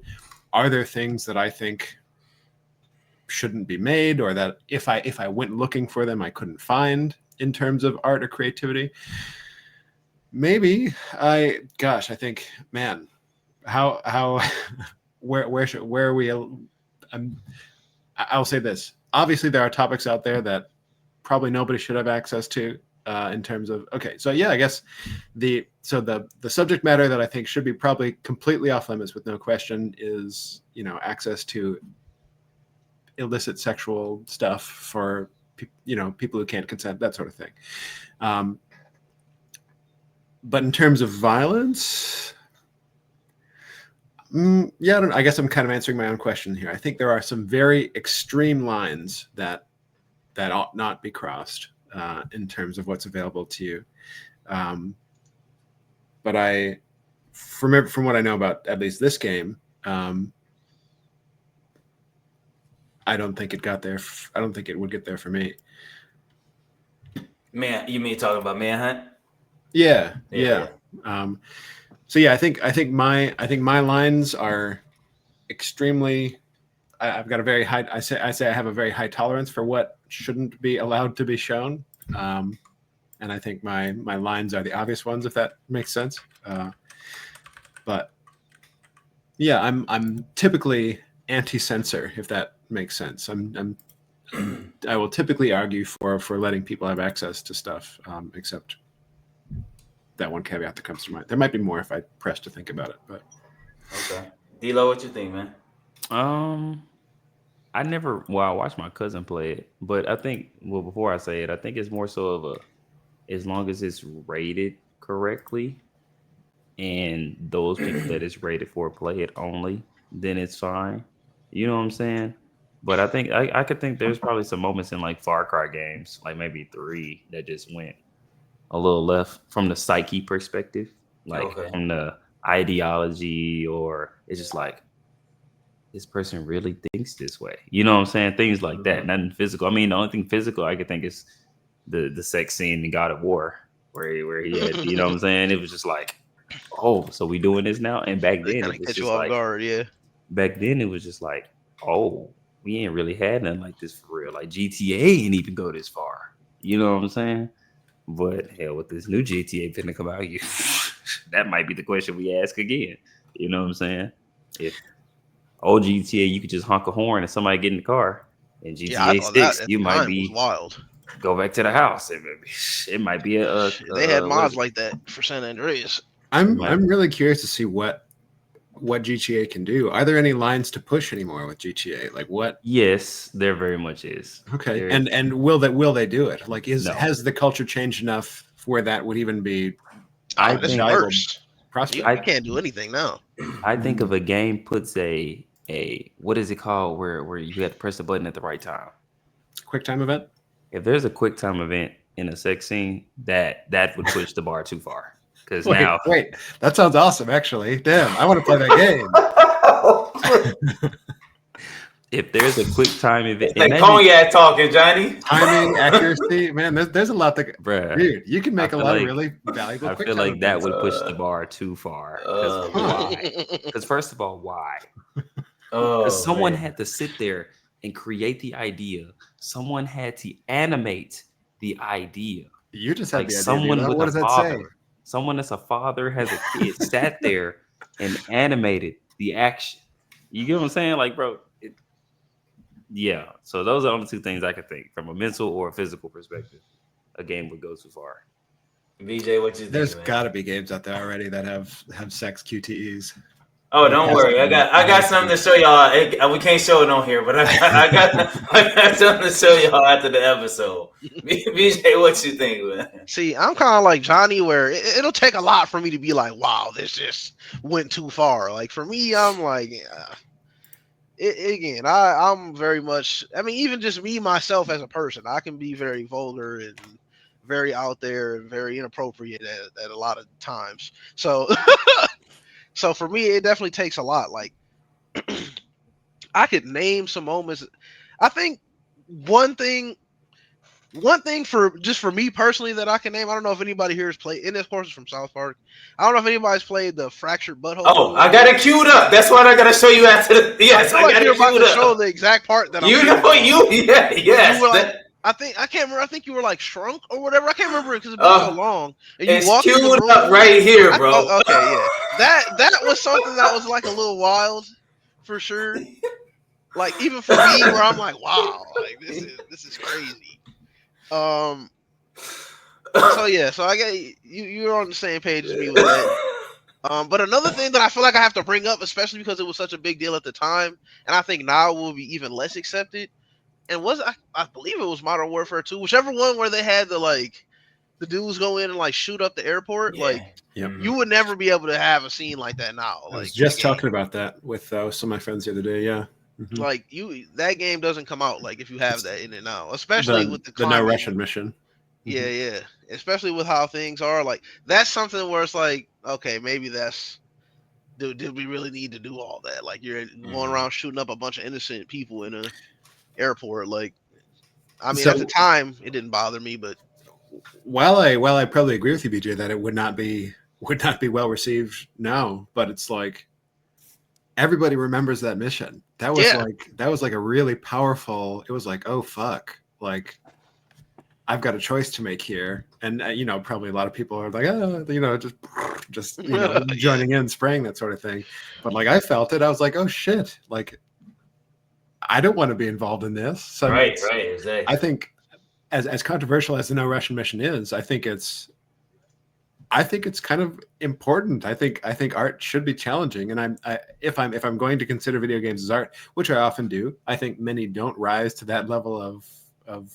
are there things that I think shouldn't be made, or that if I went looking for them I couldn't find in terms of art or creativity? Maybe. I think, man, how where are we? I'll say this. Obviously, there are topics out there that probably nobody should have access to in terms of. Okay, so yeah, I guess the subject matter that I think should be probably completely off limits with no question is access to illicit sexual stuff for people who can't consent, that sort of thing. But in terms of violence, yeah, I guess I'm kind of answering my own question here. I think there are some very extreme lines that ought not be crossed in terms of what's available to you. But from what I know about at least this game, I don't think it got there. I don't think it would get there for me.
Man, you mean talking about Manhunt?
Yeah.
Yeah.
So yeah, I think my lines are extremely. I've got a very high. I say I have a very high tolerance for what shouldn't be allowed to be shown, and I think my lines are the obvious ones, if that makes sense. But yeah, I'm typically anti-censor, if that makes sense. I will typically argue for letting people have access to stuff, except that one caveat that comes to mind. There might be more if I press to think about it, but
Okay. D-Lo, what you think, man?
I never. Well, I watched my cousin play it, but I think. Well, before I say it, I think it's more so of a. As long as it's rated correctly, and those people that it's rated for play it only, then it's fine. You know what I'm saying? But I think I could think there's probably some moments in like Far Cry games, like maybe 3, that just went a little left from the psyche perspective, like
Okay.
from the ideology, or it's just like this person really thinks this way. You know what I'm saying? Things like that. Nothing physical. I mean, the only thing physical I could think is the sex scene in God of War, where he had, you know what I'm saying? It was just like, oh, so we doing this now? And back
They
then
kind
it
of
was
catch you
just
off
like,
guard, yeah.
back then it was just like, oh, we ain't really had nothing like this for real. Like GTA ain't even go this far. You know what I'm saying? But hell, with this new GTA finna come out, you that might be the question we ask again. You know what I'm saying? If old GTA you could just honk a horn and somebody get in the car, and
Yeah, I
GTA
thought that
6
at
you
the
might
time was
be
wild.
go back to the house. It might be
Shit, they had
what is
mods
it?
like that for San Andreas.
It
I'm
might,
really curious to see what GTA can do. Are there any lines to push anymore with GTA? Like what?
yes, there very much is.
Okay,
There,
and will they do it? Like
no,
has the culture changed enough where that would even be
I
Oh, it's
think
valuable
worse. You,
prospect?
you can't do anything now.
I think if a game puts a what is it called where you have to press the button at the right time.
Quick time event.
If there's a quick time event in a sex scene, that would push the bar too far. Because
Wait,
now,
wait, that sounds awesome. Actually, damn, I want to play that game.
if there's a quick time event,
It's like
imagine,
cognac talking, Johnny.
Timing, accuracy, man. There's a lot that,
bruh.
dude. You can make a
feel
lot of
like
really valuable
I
quick
feel
time
like that
events.
would push the bar too far. Because
Man.
why? Because first of all, why? Because
Oh
someone
man.
had to sit there and create the idea. Someone had to animate the idea.
You just had
Like
the idea,
someone
dude.
with
What
a
does that say?
father, someone that's a father has a kid, sat there and animated the action. You get what I'm saying? Like, bro, yeah. So those are the only two things I could think from a mental or a physical perspective. A game would go too far.
VJ, what you
There's
think, man?
got to be games out there already that have sex QTEs.
Oh, don't worry. I got something to show y'all. We can't show it on here, but I got something to show y'all after the episode. VJ, what you think, man?
See, I'm kind of like Johnny, where it'll take a lot for me to be like, wow, this just went too far. Like for me, I'm like, again, I'm very much. I mean, even just me myself as a person, I can be very vulgar and very out there and very inappropriate at a lot of times. So, so for me, it definitely takes a lot. Like, I could name some moments. I think one thing for me personally that I can name. I don't know if anybody here has played. And this course is from South Park. I don't know if anybody's played the Fractured Butthole
Oh,
Duel.
I got it queued up. That's what I got to show you after the. Yes,
I
I
feel like
got
you're
it
about
queued
to show
up.
the exact part that I'm
You
thinking
know,
about.
yes.
You were like, I can't remember. I think you were like shrunk or whatever. I can't remember because it's been so long. And you
It's
walked in the
queued
room.
up right here, bro.
Okay, yeah. That was something that was like a little wild, for sure. Like even for me, where I'm like, wow, like this is crazy. So yeah, so I get you're on the same page as me with that. But another thing that I feel like I have to bring up, especially because it was such a big deal at the time, and I think now will be even less accepted. And I believe it was Modern Warfare 2, whichever one where they had the dudes go in and like shoot up the airport.
Yeah.
Like you would never be able to have a scene like that now.
I was
Like
just talking about that with some of my friends the other day. Yeah. Mhm.
like that game doesn't come out like if you have that in it now, especially with the
the no
climate.
Russian mission.
Yeah, yeah. Especially with how things are. Like that's something where it's like, okay, maybe that's did we really need to do all that? Like you're going around shooting up a bunch of innocent people in a airport. Like I mean,
So-
at the time it didn't bother me, but
while I probably agree with you, BJ, that it would not be well received now, but it's like everybody remembers that mission. That was
Yeah.
like a really powerful. It was like, oh fuck, like I've got a choice to make here, and probably a lot of people are like, oh, just
Yeah.
joining in, spraying that sort of thing. But like I felt it, I was like, oh shit, like I don't want to be involved in this. So
Right, exactly.
I think as controversial as the No Russian mission is, I think it's kind of important. I think art should be challenging, and if I'm going to consider video games as art, which I often do, I think many don't rise to that level of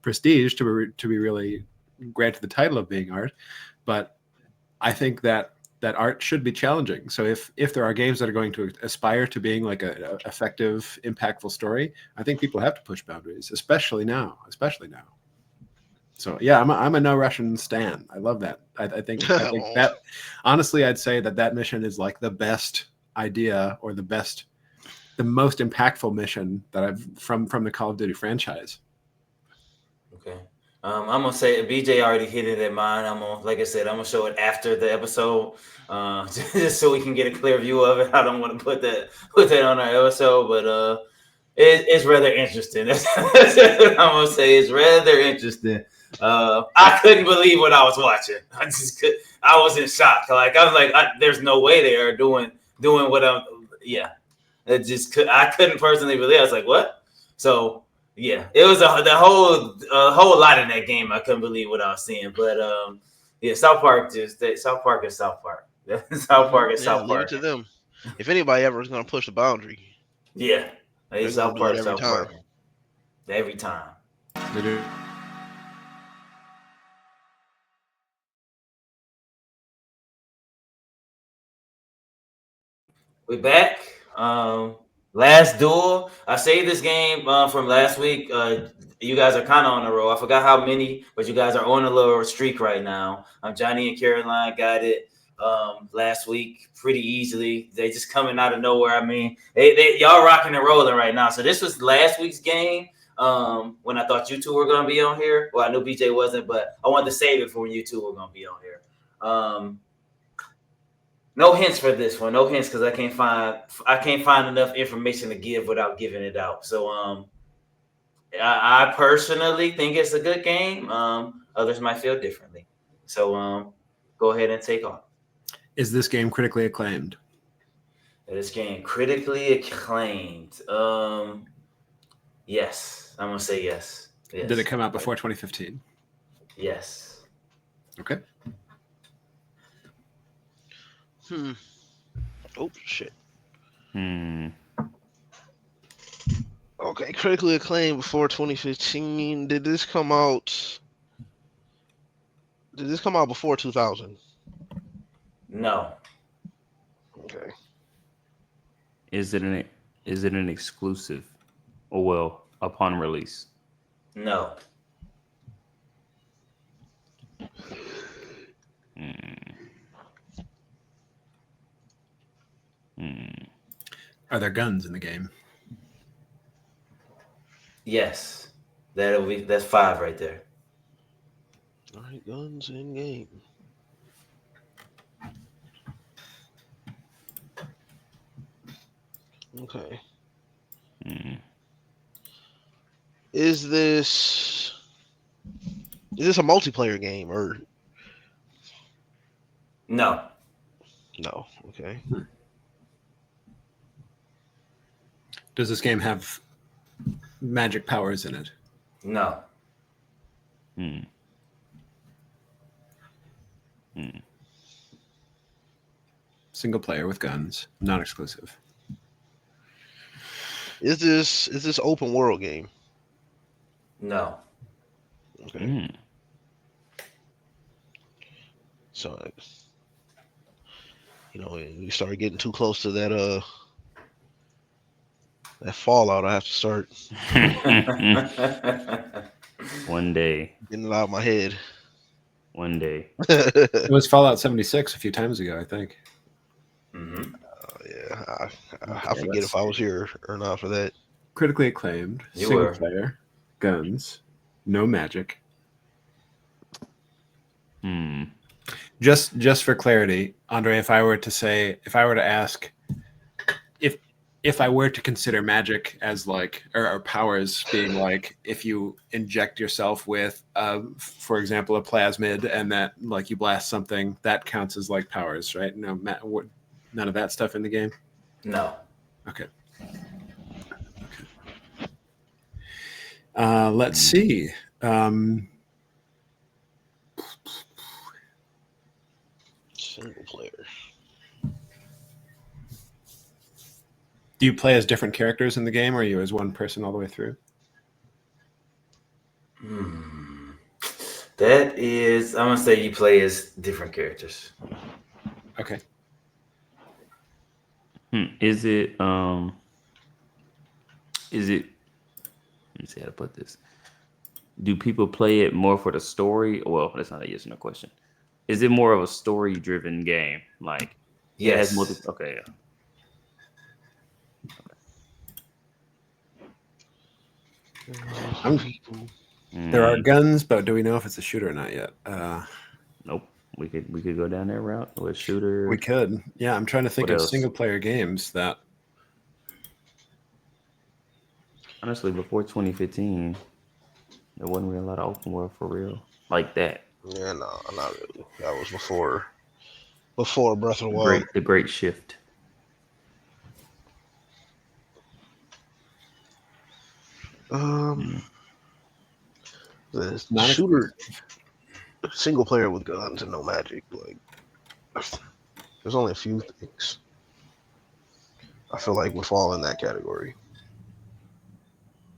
prestige to be really granted the title of being art. But I think that art should be challenging. So if there are games that are going to aspire to being like a effective, impactful story, I think people have to push boundaries, especially now. So yeah, I'm a No Russian stan. I love that. I think that honestly, I'd say that mission is like the best idea or the most impactful mission that I've from the Call of Duty franchise.
Okay. I'm gonna say BJ already hit it at mine. Like I said, I'm gonna show it after the episode, just so we can get a clear view of it. I don't want to put that on our episode, but it's rather interesting. That's what I'm gonna say. It's rather interesting. I couldn't believe what I was watching. I was in shock. Like I was like, there's no way they are doing what I'm. Yeah, I couldn't personally believe. I was like, what? So. Yeah, it was the whole lot in that game. I couldn't believe what I was seeing, but yeah, South Park is South Park. South Park is South
Leave
Park.
it to them. If anybody ever is going to push the boundary,
Yeah,
they're
South
going to do
Park.
it every
South
time.
Park. Every time.
They do.
We're back. Last duel. I saved this game from last week. You guys are kind of on a roll. I forgot how many, but you guys are on a little streak right now. Johnny and Caroline got it last week pretty easily. They just coming out of nowhere. I mean, they y'all rocking and rolling right now. So this was last week's game. When I thought you two were gonna be on here. Well, I knew BJ wasn't, but I wanted to save it for when you two were gonna be on here. No hints for this one. No hints because I can't find enough information to give without giving it out. So I personally think it's a good game. Others might feel differently. So go ahead and take on.
Is this game critically acclaimed?
This game critically acclaimed. Yes. I'm gonna say yes. Yes.
Did it come out before 2015?
Yes.
Okay.
Oh shit.
Okay,
critically acclaimed before 2015. Did this come out before 2000?
No.
Okay.
Is it an exclusive? Or well, upon release?
No.
Are there guns in the game?
Yes. That's 5 right there.
All right, guns in game. Okay. Is this a multiplayer game or
No.
no? Okay.
Does this game have magic powers in it?
No.
Single player with guns, non-exclusive.
Is this open world game?
No.
Okay. So, we started getting too close to that Fallout. I have to start
One day.
getting it out of my head.
One day.
It was Fallout 76 a few times ago, I think.
Mm-hmm.
Yeah, I forget if I was here or not for that.
Critically acclaimed,
You
single
were.
player, guns, no magic. Just for clarity, Andre, if I were to ask if I were to consider magic as like or powers being like if you inject yourself with for example a plasmid and that like you blast something, that counts as like powers, right? No, none of that stuff in the game.
No.
Okay. Let's see.
Single player.
Do you play as different characters in the game, or are you as one person all the way through?
That is, I'm gonna say you play as different characters.
Okay.
Is it let me see how to put this. Do people play it more for the story? Well, that's not a yes or no question. Is it more of a story driven game? Like
Yes.
it has multiple okay, yeah.
There are guns, but do we know if it's a shooter or not yet?
Nope. We could go down that route with shooter.
We could. Yeah, I'm trying to think
What
of
else?
single player games that.
Honestly, before 2015, there wasn't really a lot of open world for real like that.
Yeah, no, not really. That was before Breath of the Wild.
The great shift.
The
Not
shooter, single player with guns and no magic. Like, there's only a few things I feel like would fall in that category.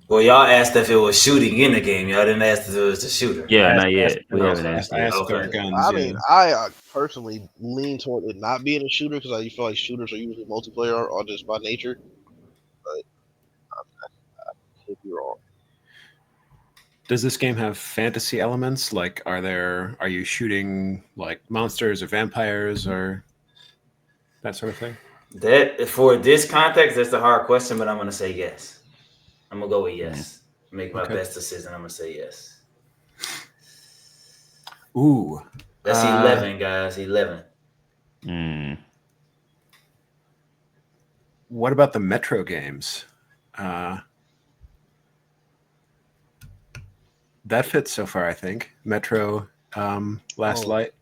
Well, y'all asked if it was shooting in the game. Y'all didn't ask if it was a shooter.
Yeah,
I
not
asked-
yet. We
no,
haven't
I
asked
asked
yet.
if there are
Okay.
guns.
I
yeah.
mean, I personally lean toward it not being a shooter because I feel like shooters are usually multiplayer or just by nature. But I could be wrong.
Does this game have fantasy elements? Like, are you shooting like monsters or vampires or that sort of thing?
That for this context, that's a hard question, but I'm gonna say yes. I'm gonna go with yes. Make my
Okay.
best decision. I'm gonna say yes.
Ooh,
That's 11, guys. 11.
what about the Metro games? That fits so far, I think. Metro, Last
Oh.
Light.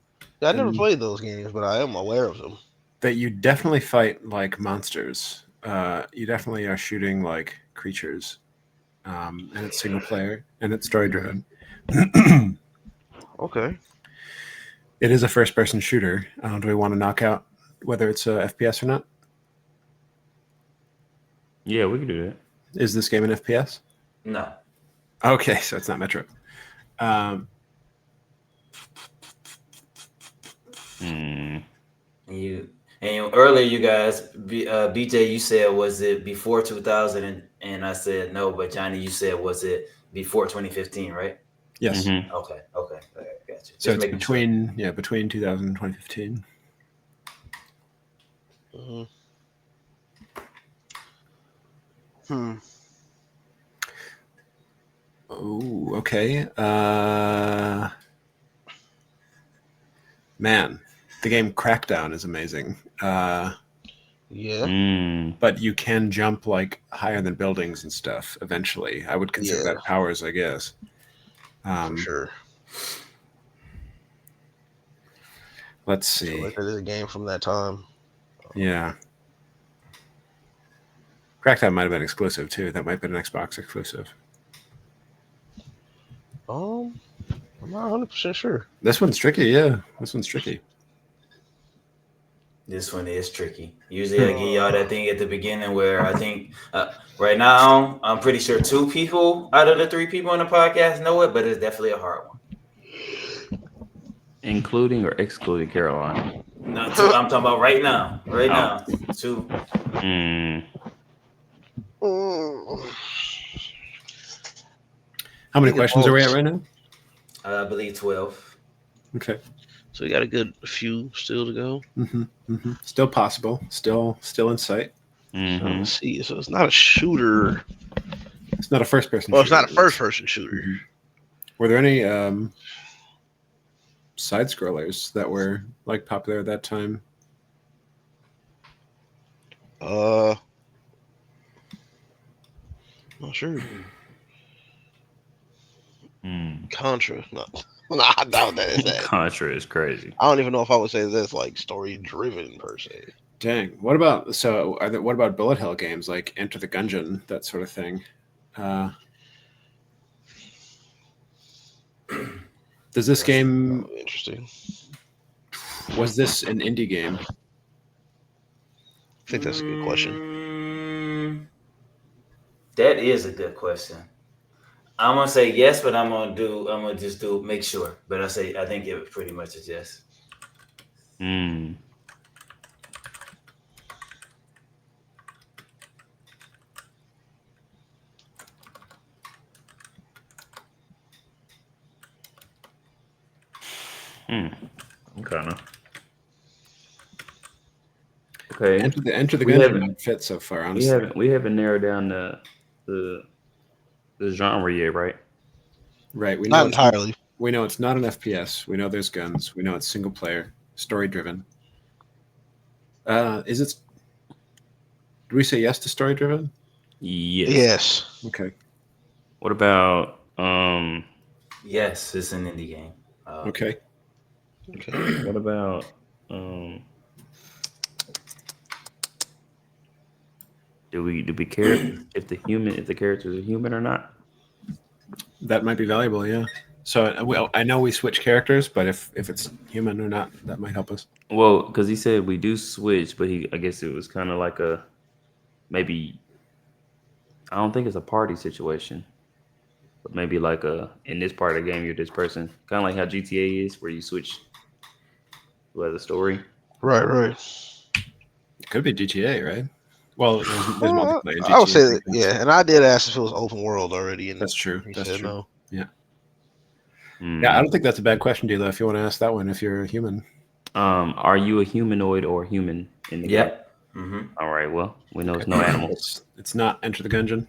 I never played those games, but I am aware of them.
That you definitely fight like monsters. You definitely are shooting like creatures. And it's single player and it's story driven.
Okay.
It is a first person shooter. Do we want to knock out whether it's a FPS or not?
Yeah, we can do that.
Is this game an FPS?
No.
Okay, so it's not Metro.
And earlier, you guys, BJ, you said was it before 2000, and I said no, but Johnny, you said was it before 2015, right?
Yes.
Okay, all right, got you.
So
Just
it's
making sure.
between 2000 and 2015. Oh, okay. Man, the game Crackdown is amazing.
Yeah.
But you can jump like higher than buildings and stuff eventually. I would consider that powers, I guess.
For sure.
Let's
I
see.
feel like that is a game from that time.
Yeah. Crackdown might have been exclusive too. That might have been an Xbox exclusive.
I'm not 100% sure.
This one's tricky, yeah. This one's tricky.
This one is tricky. Usually I give y'all that thing at the beginning where I think right now I'm pretty sure 2 people out of the 3 people on the podcast know it, but it's definitely a hard one.
Including or excluding Caroline?
No, 2, I'm talking about right now. Right now. 2.
How many questions are we at right now?
I believe 12.
Okay.
So we got a good few still to go.
Still possible. Still in sight.
Let's see. So it's not a shooter.
It's not a first person
Well,
shooter.
it's not a first person shooter.
Were there any side scrollers that were like popular at that time?
Not sure.
Hmm.
Contra. No. Nah, I doubt that is that.
Contra is crazy.
I don't even know if I would say that's like story driven per se.
Dang. What about what about bullet hell games like Enter the Gungeon, that sort of thing? Does this game
Interesting.
was this an indie game?
I think that's a good question.
That is a good question. I'm gonna say yes, but I'm gonna just do make sure. But I think it pretty much is yes.
Hmm. Kind of. Okay.
Enter the
We
Gungeon
haven't-
don't fit so far, honestly.
We haven't narrowed down the genre yet, right?
Right.
Not entirely.
We know it's not an FPS. We know there's guns. We know it's single player, story driven. Is it? Do we say yes to story driven?
Yes.
Yes.
Okay.
What about
Yes, it's an indie game.
Okay.
Okay.
what about do we care if the characters are human or not?
That might be valuable. Yeah. So I know we switch characters, but if it's human or not, that might help us.
Well, because he said we do switch, but I guess it was kind of like a maybe. I don't think it's a party situation, but maybe like in this part of the game you're this person, kind of like how GTA is, where you switch with the story.
Right.
It could be GTA, right? Well, there's multiplayer in GTA.
I would say that, yeah. And I did ask if it was open world already, and
That's true.
he
That's
said
true.
no.
Yeah.
Hmm.
Yeah, I don't think that's a bad question, Dilo. If you want to ask that one, if you're a human.
Are you a humanoid or human in the game?
Yep. Mm-hmm.
All right. Well, we know it's no animals.
It's not Enter the Gungeon.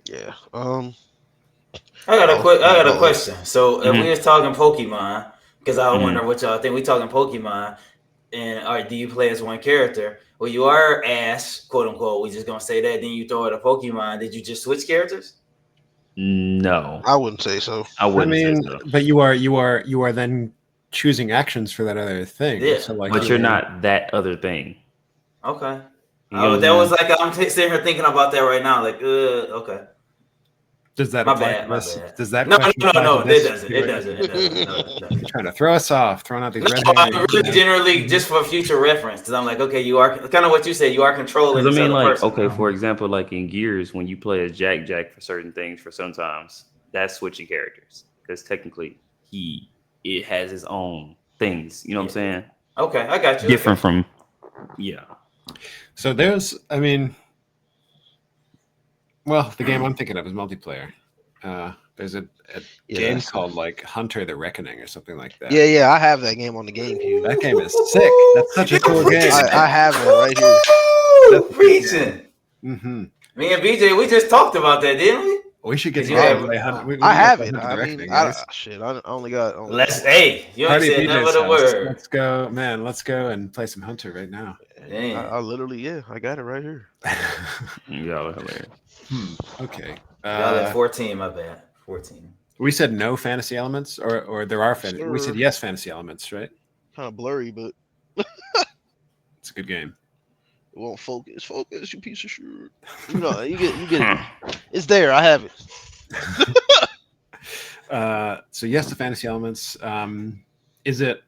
Yeah.
I got a
Oh.
question. So if
Mhm.
we was talking Pokemon, because I
Mhm.
wonder what y'all think. We talking Pokemon, and do you play as one character? Well, you are Ash, quote unquote. We just gonna say that. Then you throw it a Pokemon. Did you just switch characters?
No,
I wouldn't say so.
I
I
wouldn't
mean,
say so.
but you are then choosing actions for that other thing.
Yeah.
So like,
But you're not that other thing.
Okay.
You know what I'm
That was
saying?
like I'm sitting here thinking about that right now. Like, okay.
Does that
My
apply
bad.
to
My
this?
bad.
Does that
No,
question
no,
apply
no.
to
It
this?
doesn't. It doesn't. It doesn't. No, it doesn't.
Trying to throw us off, throwing out these red
No,
herrings.
really, generally, just for future reference, because I'm like, okay, you are kind of what you said. You are controlling
Because I
this
mean,
other
like,
person.
okay, for example, like in Gears, when you play as Jack for certain things, for sometimes that's switching characters because technically it has his own things. You know what I'm saying?
Okay, I got you.
Different
Okay.
from yeah.
So the game I'm thinking of is multiplayer. There's a game
that's
called like Hunter the Reckoning or something like that.
Yeah. I have that game on the GameCube.
That game is sick. That's such a cool game.
I have that right here.
Woo! Preaching.
Mm-hmm.
Me and BJ, we just talked about that, didn't we?
We should get
You
together
have-
and play Hunter. We
I
gotta
have
play
it.
Hunter the
I
Reckoning,
mean,
guys.
I only got.
Hey, you ain't
Party at
said nothing
BJ's
but a
house.
word.
Let's go, man. Let's go and play some Hunter right now.
Damn.
I literally, I got it right here.
Y'all are hilarious.
Okay.
Y'all at 14, my bad. 14.
We said no fantasy elements, or there are fantasy. We said
Sure.
yes fantasy elements, right?
Kind of blurry, but
It's a good game.
it won't focus. Focus, you piece of shit. You know, you get it. It's there. I have it.
So yes to fantasy elements. Is it?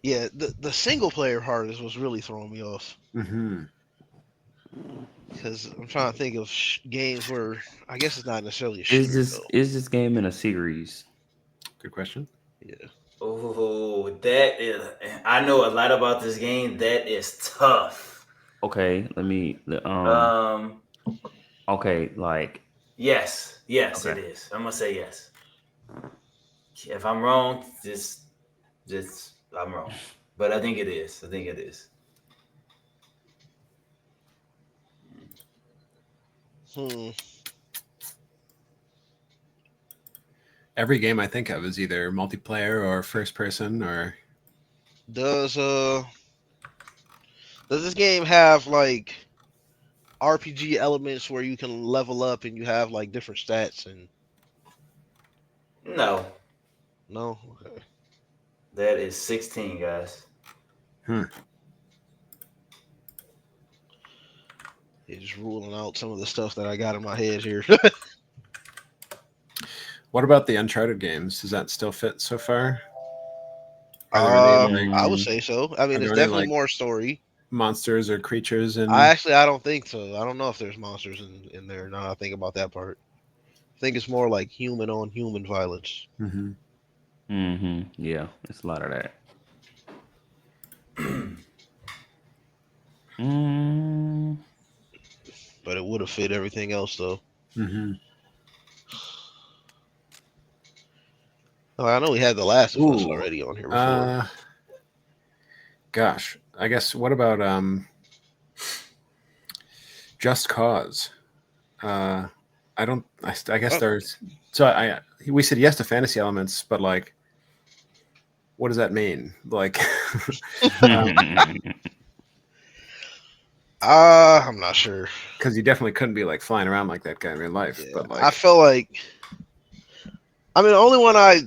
Yeah, the single player part was really throwing me off
Mm-hmm.
because I'm trying to think of games where I guess it's not necessarily a
Is
shooter.
this game in a series?
Good question.
Yeah.
Oh, that is. I know a lot about this game. That is tough.
Okay, let me. Okay, like
Yes,
Okay.
it is. I'm gonna say yes. If I'm wrong, just I'm wrong. But I think it is. I think it is.
Every game I think of is either multiplayer or first person or.
Does this game have like RPG elements where you can level up and you have like different stats and
No,
no? Okay.
that is 16, guys.
Yeah, just ruling out some of the stuff that I got in my head here.
What about the Uncharted games? Does that still fit so far? Are there any
I would say so. I mean,
there
it's
any,
definitely
like-
more story.
monsters or creatures and?
I don't think so. I don't know if there's monsters in there. Now I think about that part. I think it's more like human on human violence.
Mhm.
Yeah, it's a lot of that. Mm.
But it would have fit everything else though.
Mhm.
Oh, I know we had The Last of Us
Ooh.
already on here before.
Gosh, I guess what about Just Cause? I don't. I guess
Oh.
there's. So we said yes to fantasy elements, but like, what does that mean? Like,
I'm not sure.
because you definitely couldn't be like flying around like that guy in real life.
Yeah,
But like,
I felt like. I mean, the only one I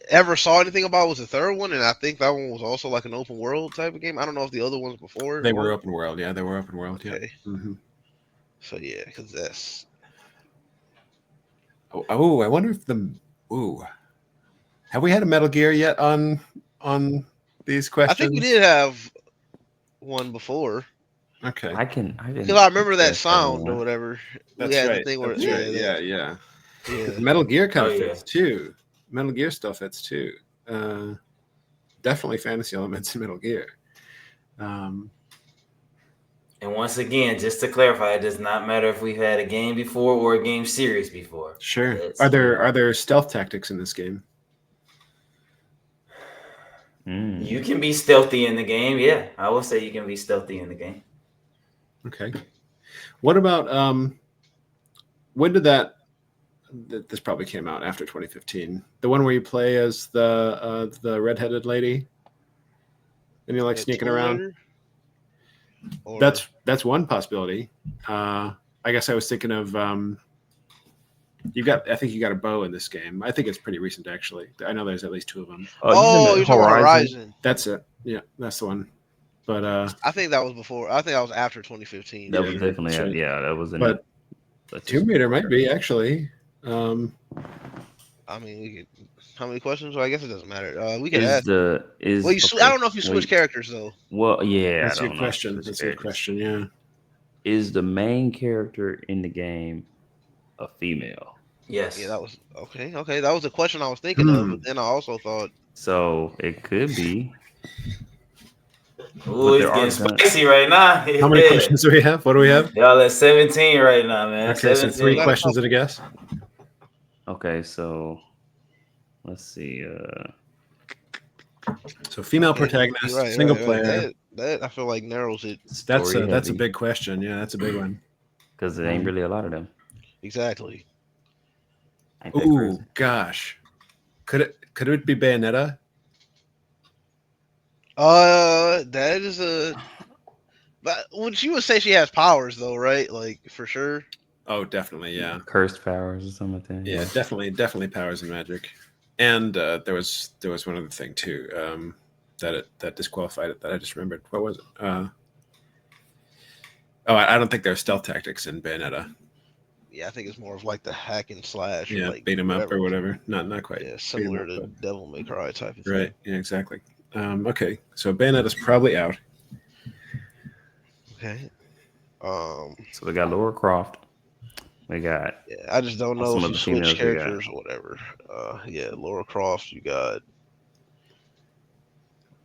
ever saw anything about was the third one, and I think that one was also like an open world type of game. I don't know if the other ones before
they were open world. Yeah, they were open world.
Okay.
Yeah. Mm-hmm.
So yeah, because that's.
Oh, I wonder if the. Ooh, have we had a Metal Gear yet on these questions?
I think we did have one before.
Okay,
I can.
Because I remember that
guess
sound or
one.
whatever.
that's
We had
right.
the thing where
That's right. Yeah, yeah.
yeah.
Metal Gear kind of
Oh, yeah.
fits too. Metal Gear still fits too. Definitely fantasy elements in Metal Gear.
And once again, just to clarify, it does not matter if we've had a game before or a game series before.
Sure.
It's-
Are there stealth tactics in this game?
You can be stealthy in the game. Yeah, I will say you can be stealthy in the game.
Okay. What about when did that? This probably came out after 2015. The one where you play as the redheaded lady, and you're like sneaking around. That's one possibility. I guess I was thinking of I think you got a bow in this game. I think it's pretty recent actually. I know there's at least two of them.
Oh, you're talking about Horizon.
That's it. Yeah, that's the one. But
I think that was before. I think that was after 2015.
That was
Yeah,
definitely
that's right.
that was in.
But Tomb Raider might be actually.
I mean, we could. How many questions? Well, I guess it doesn't matter. We could
Is
ask.
the is
Well,
okay,
I don't know if you switch
wait.
characters though.
Well, yeah,
That's
I
a
don't
good
know.
question. That's a good question. Yeah.
Is the main character in the game a female?
Yes.
Yeah, that was okay. Okay, that was the question I was thinking of. But then I also thought.
So it could be.
Ooh, it's getting spicy right now.
How many questions do we have? What do we have?
Y'all at 17 right now, man.
Okay,
17.
so 3 questions and a guess.
Okay, so let's see.
So female protagonist,
Right,
single
right.
player.
That I feel like narrows it.
That's a big question. Yeah, that's a big one.
Because there ain't really a lot of them.
Exactly.
Ain't that
Ooh,
crazy?
gosh. Could it be Bayonetta?
That is a. But would you would say she has powers though, right? Like for sure.
Oh, definitely, yeah.
Cursed powers or something like that.
Yeah, definitely powers and magic. And there was one other thing too that disqualified it that I just remembered. What was it? I don't think there's stealth tactics in Bayonetta.
Yeah, I think it's more of like the hack and slash.
Yeah,
or like
beat 'em up or whatever. Not quite.
Yeah, similar to Devil May Cry type of thing.
Right. Yeah, exactly. Okay, so Bayonetta's probably out.
Okay.
So we got Laura Croft. We got.
Yeah, I just don't know
some
if
of
you
the
switch
females we got.
characters or whatever. Yeah, Laura Croft. You got.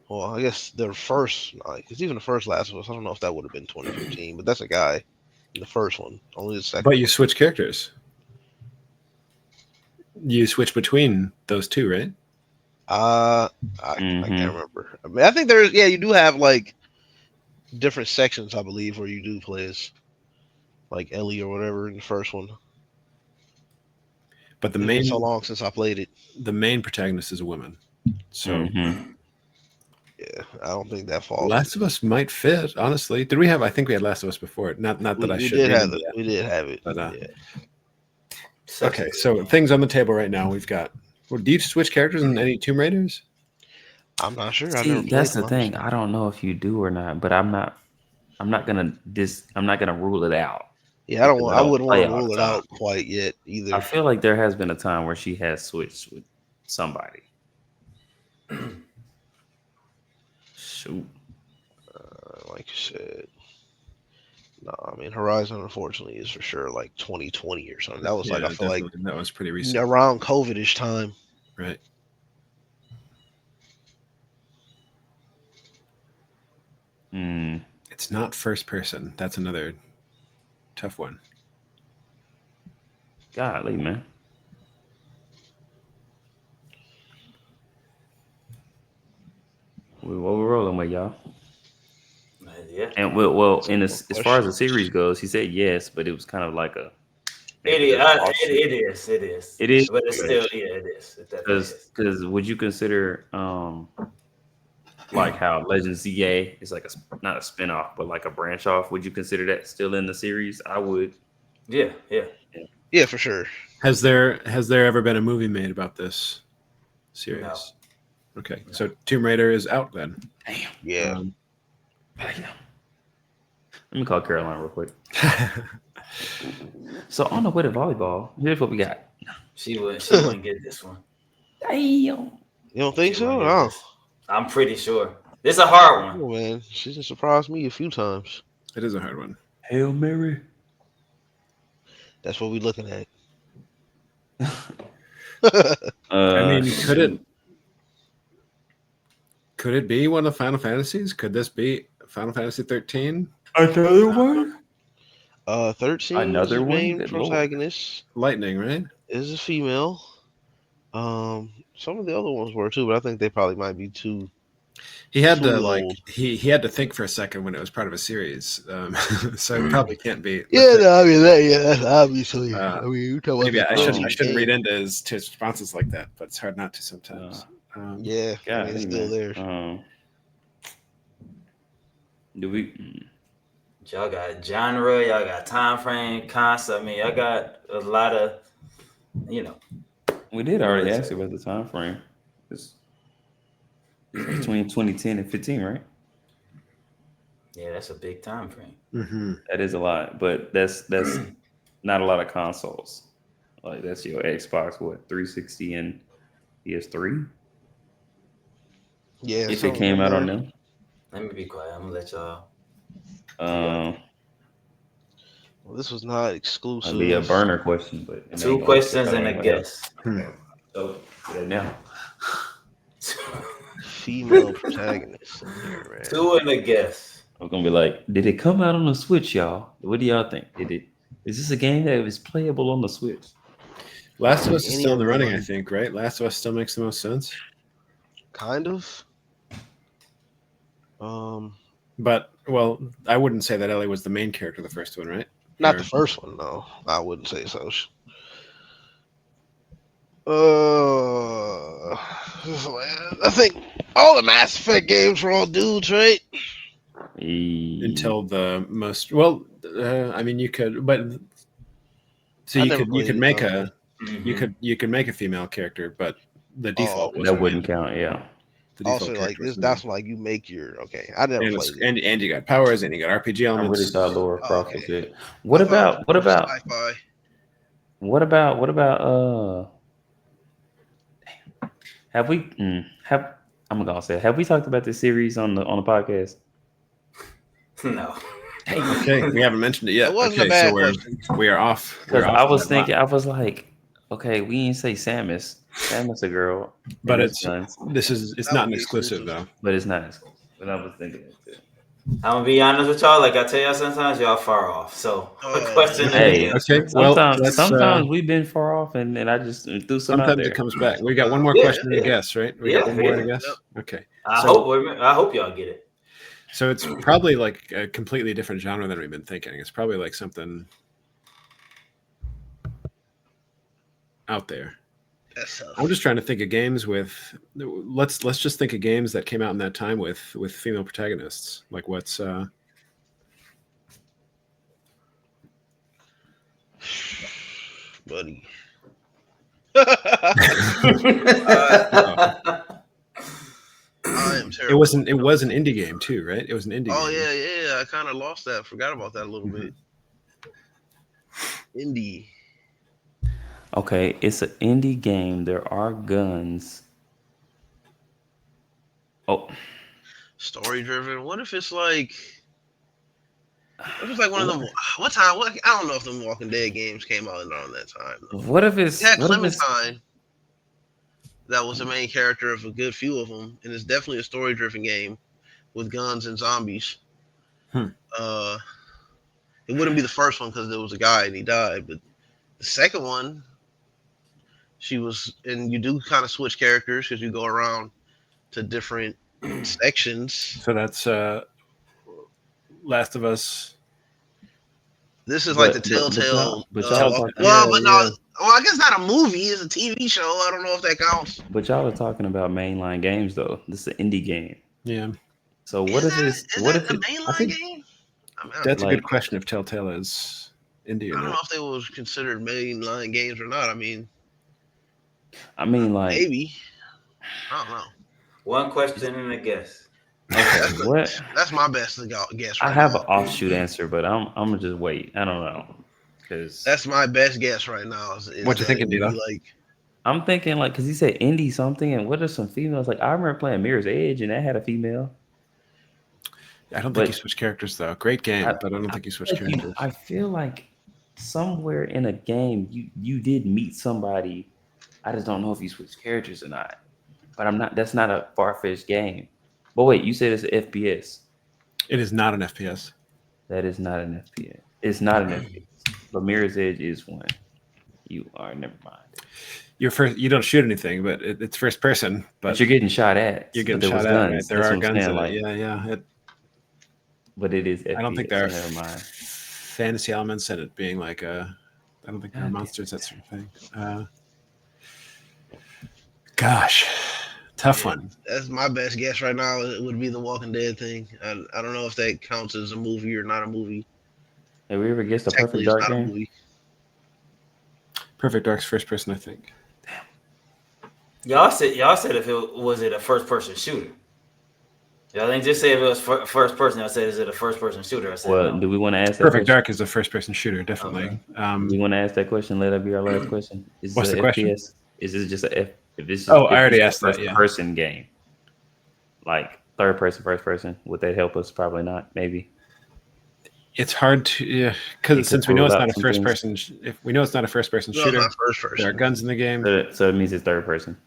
Well, I guess their first, because even the first Last of Us, I don't know if that would have been 2015, but that's a guy in the first one. Only the second.
But you switch characters. you switch between those two, right?
I
Mhm.
can't remember. I mean, I think there's you do have like different sections, I believe, where you do play as like Ellie or whatever in the first one.
But
It's been so long since I played it.
the main protagonist is a woman. So
Mhm.
Yeah, I don't think that falls.
Last of Us might fit, honestly. Did we have? I think we had Last of Us before. Not that I
we
should
did
read
have
into
it.
that.
We did have it.
But,
yeah.
Such a
okay,
good
so
game.
things on the table right now. We've got. Well, do you switch characters in any Tomb Raiders?
I'm not sure. I
See,
never played
that's the
them,
thing. I don't know if you do or not, but I'm not gonna rule it out.
Yeah, I don't.
because
I wouldn't want
play
to
all the
rule it
time.
out quite yet either.
I feel like there has been a time where she has switched with somebody. Shoot.
Like you said. No, I mean Horizon unfortunately is for sure like 2020 or something. That was like I feel like
definitely. That was pretty recent,
around COVID-ish time.
right?
Mm,
It's not first person. That's another tough one.
golly, man. What we're rolling with, y'all.
Yeah.
And well, in
Good
as far as the
question.
series goes, he said yes, but it was kind of like a
It
maybe
is.
the offshoot.
It is. It is.
It is?
But it's
Okay.
still, yeah, it is. It definitely is.
Because would you consider like how Legend ZA is like not a spinoff, but like a branch off? Would you consider that still in the series? I would.
Yeah, yeah.
Yeah, for sure.
Has there ever been a movie made about this series?
No.
Okay, so Tomb Raider is out then.
Damn.
Yeah.
Let me call Caroline real quick. So on the way to volleyball, here's what we got.
She wouldn't get this one.
Damn.
You don't think
She
so?
wouldn't get
Oh.
this. I'm pretty sure. This is a hard one.
Oh, man, she just surprised me a few times.
It is a hard one.
Hail Mary.
That's what we looking at.
I mean,
shoot.
could it be one of the Final Fantasies? Could this be Final Fantasy 13?
Another one?
13
Another one?
main
Good lord.
protagonist
Lightning, right?
is a female. Some of the other ones were too, but I think they probably might be too.
He had
Too
to like
old.
he had to think for a second when it was part of a series, so it probably can't be.
Yeah, no, I mean that's obviously.
Uh,
I mean, you talk about
Maybe
the
I
13
shouldn't read
game.
into his responses like that, but it's hard not to sometimes.
Yeah, I
God,
mean, it's still there.
Do we?
Y'all got genre, y'all got time frame, concept. I mean, y'all got a lot of,
We did already ask you about the time frame. It's between 2010 and 15, right?
Yeah, that's a big time frame.
Mm-hmm.
That is a lot, but that's not a lot of consoles. Like that's your Xbox, what 360 and PS3.
Yeah,
If it
something
came out on
there.
them.
Let me be quiet. I'm gonna let y'all.
Well, this was not exclusive.
That'd be a burner question, but it
2
ain't gonna
questions
fit
and a
on
guess.
So yeah, now.
Female protagonist. In there, man.
2 and a guess.
I'm gonna be like, did it come out on the Switch, y'all? What do y'all think? Is this a game that is playable on the Switch?
Last of Us is
Any
still in the
of
running,
them.
I think, right? Last of Us still makes the most sense.
Kind of.
But well, I wouldn't say that Ellie was the main character of the first one, right?
Not
Or-
the first one, no. I wouldn't say so. I think all the Mass Effect games were all dudes, right?
until the most well. I mean, you could, but so
I
you
never
could
played
make
any
a you could make a female character, but the default was
that wouldn't count. Yeah.
the default
Also, like
character was
this, that's like you make your okay. I never
and,
played it.
and you got powers and you got RPG
I
elements.
really thought Laura Croft was
okay.
it. What
I thought
about
it was sci-fi?
what about have we I'm gonna say have we talked about this series on the podcast?
No.
Okay, we haven't mentioned it yet.
It wasn't
okay,
a bad
so
question.
we are off.
Because
We're off
I
on
was
that
thinking,
lot.
I was like, okay, we didn't say Samus. Samus a girl,
But
and
it's
guns,
it's
That
not
would
an
be
exclusive
exclusive.
though.
but it's not. But I was thinking it too.
I'm gonna be honest with y'all. Like I tell y'all, sometimes y'all far off. So question of the
Hey,
game.
Okay, well,
sometimes we've been far off, and I just threw some out
sometimes
there.
it comes back. We got one more
Yeah,
question and a guess, right? We got one more and a guess. Okay,
I
so
hope y'all get it.
so it's probably like a completely different genre than we've been thinking. It's probably like something out there.
That's tough.
I'm just trying to think of games with. Let's just think of games that came out in that time with female protagonists. Like what's
buddy. I am terrible.
It was an indie game too, right? It was an indie
Oh
game.
yeah. I kind of lost that. Forgot about that a little bit. Indie.
Okay, it's an indie game. There are guns. Oh,
Story driven. What if it's like? What if it's like one of them? What time? What? I don't know if the Walking Dead games came out around that time. Though.
what if
We
it's
had
what if it's
Clementine. That was the main character of a good few of them, and it's definitely a story driven game with guns and zombies.
Hmm.
It wouldn't be the first one because there was a guy and he died, but the second one, she was, and you do kind of switch characters because you go around to different sections.
So that's Last of Us.
This is like the
but
Telltale.
but y'all talking
Well,
Yeah,
but no,
yeah.
well, I guess not a movie. It's a TV show. I don't know if that counts.
but y'all are talking about mainline games though. This is an indie game.
Yeah,
So
Is that a
I
mainline
think
game? I mean,
that's a
like
good question if Telltale is indie or
I don't know
not.
if they was considered mainline games or not.
I mean like
Maybe. I don't know.
One question and a guess.
okay, what
That's my best guess
I
right
have
now.
an offshoot answer, but I'm gonna just wait. I don't know. Cause
That's my best guess right now. Is
What you
that it
thinking,
would
Dilo?
be like
I'm thinking like because he said indie something, and what are some females? Like I remember playing Mirror's Edge, and that had a female.
I don't think you
But
switch characters though. Great game,
I,
but I don't
I
think you switch
feel like
characters.
I feel like somewhere in a game you did meet somebody. I just don't know if you switch characters or not. But I'm not. That's not a far fetched game. But wait, you said it's an FPS.
It is not an FPS.
That is not an FPS. It's not an FPS. But Mirror's Edge is one. You are never mind.
You don't shoot anything, but it's first person.
But you're getting shot at.
You're
But
getting
there was
shot at, right?
guns.
There
That's
are
what I'm
guns
saying.
in it.
Like,
Yeah.
but it is FPS.
I don't think there are
so never mind.
fantasy elements in it being like a. I don't think there are monsters, that sort of thing. Gosh, tough one.
that's my best guess right now. It would be the Walking Dead thing. I don't know if that counts as a movie or not a movie.
Have we ever guessed a
Technically,
Perfect
it's
Dark
not a
game?
movie.
Perfect Dark's first person, I think.
Y'all said if it was it a first person shooter. Y'all didn't just say if it was first person. I said is it a first person shooter? I said
Well,
no.
do we want to ask that
Perfect
question?
Dark is a first person shooter, definitely.
Okay.
Do we want to ask that question? Let that be our last question. Is
What's
this
the
an
question?
FPS? Is this just a F? If this is,
Oh,
if
I already
this is
asked
a
that,
first
yeah.
person game, like third person, first person, would that help us? Probably not. Maybe.
It's hard to
It
because
could
since we know
rule
it's
out
not a
some
first
things.
person. If we know it's not a first person
No, it's
shooter,
not first
there are
person.
guns in the game.
So it means it's third person.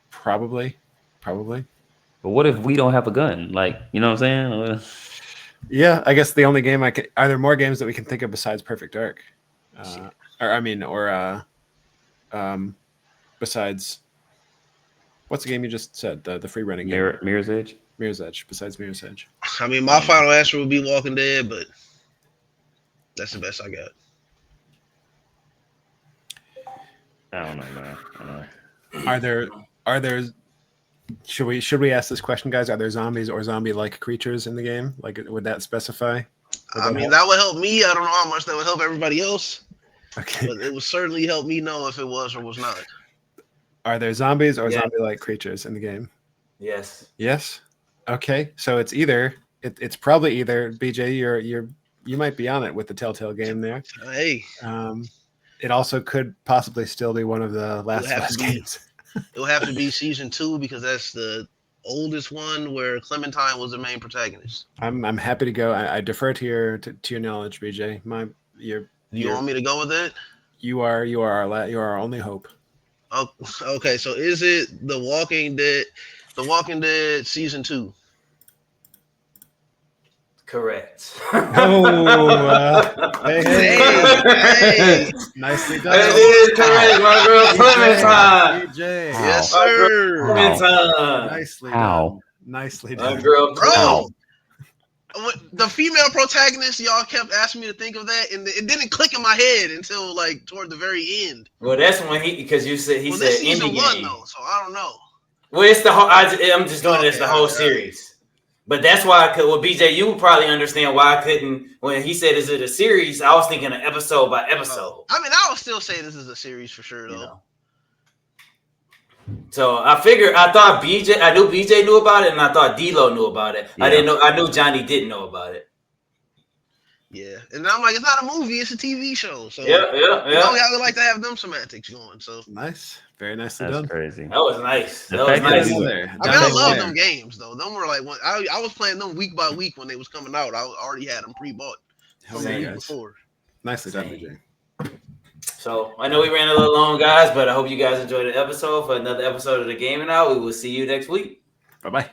Probably.
But what if we don't have a gun? Like, you know what I'm saying?
Yeah, I guess the only game I could. Are there more games that we can think of besides Perfect Dark? Besides, what's the game you just said? The free running game,
Mirror's Edge.
Mirror's Edge. Besides Mirror's Edge,
My final answer would be Walking Dead, but that's the best I got.
I don't know, man. I don't know.
are there? Should we ask this question, guys? Are there zombies or zombie-like creatures in the game? Like, would that specify?
That would help me. I don't know how much that would help everybody else,
Okay.
but it would certainly help me know if it was or was not.
Are there zombies or
Yeah.
zombie-like creatures in the game?
Yes.
Yes. Okay, so it's either it's probably either BJ. You might be on it with the Telltale game there.
Hey,
It also could possibly still be one of the Last of Us games.
It'll have to be season 2 because that's the oldest one where Clementine was the main protagonist.
I'm happy to go. I defer to your knowledge, BJ.
You want me to go with it?
You are our only hope.
Oh, okay, so is it The Walking Dead? The Walking Dead season 2.
Correct.
Hey. Nicely done.
That is correct, my girl. Clementine.
DJ.
How?
Yes,
My girl
sir.
Clementine.
Nicely
How?
done. Nicely
My
done.
girl
Bro,
Clementine.
the female protagonist, y'all kept asking me to think of that, and it didn't click in my head until like toward the very end.
Well, that's when because you said he
Well,
said
this
in the
season one
game.
though, so I don't know.
Well, it's the whole. I'm just doing this
Okay,
the whole
all right.
series. But that's why I could. Well, BJ, you would probably understand why I couldn't. When he said, "Is it a series?" I was thinking an episode by episode.
I mean, I would still say this is a series for sure, though.
You know. So I figured. I thought BJ. I knew BJ knew about it, and I thought D-Lo knew about it.
Yeah.
I didn't know. I knew Johnny didn't know about it.
Yeah, and I'm like, it's not a movie; it's a TV show. So
Yeah.
you know, I would like to have them semantics going. So
Nice. Very nicely
That's
done.
crazy.
That was nice.
The
That was
fact that
nice.
we-
There.
I mean, I
Johnny
love
Blair.
them games though. Them were like when I was playing them week by week when they was coming out. I already had them pre-bought
Hell
from the
yeah,
week
guys.
before.
Nicely done,
Same.
BJ.
So I know we ran a little long, guys, but I hope you guys enjoyed the episode. For another episode of the Gaming Hour, we will see you next week.
Bye-bye.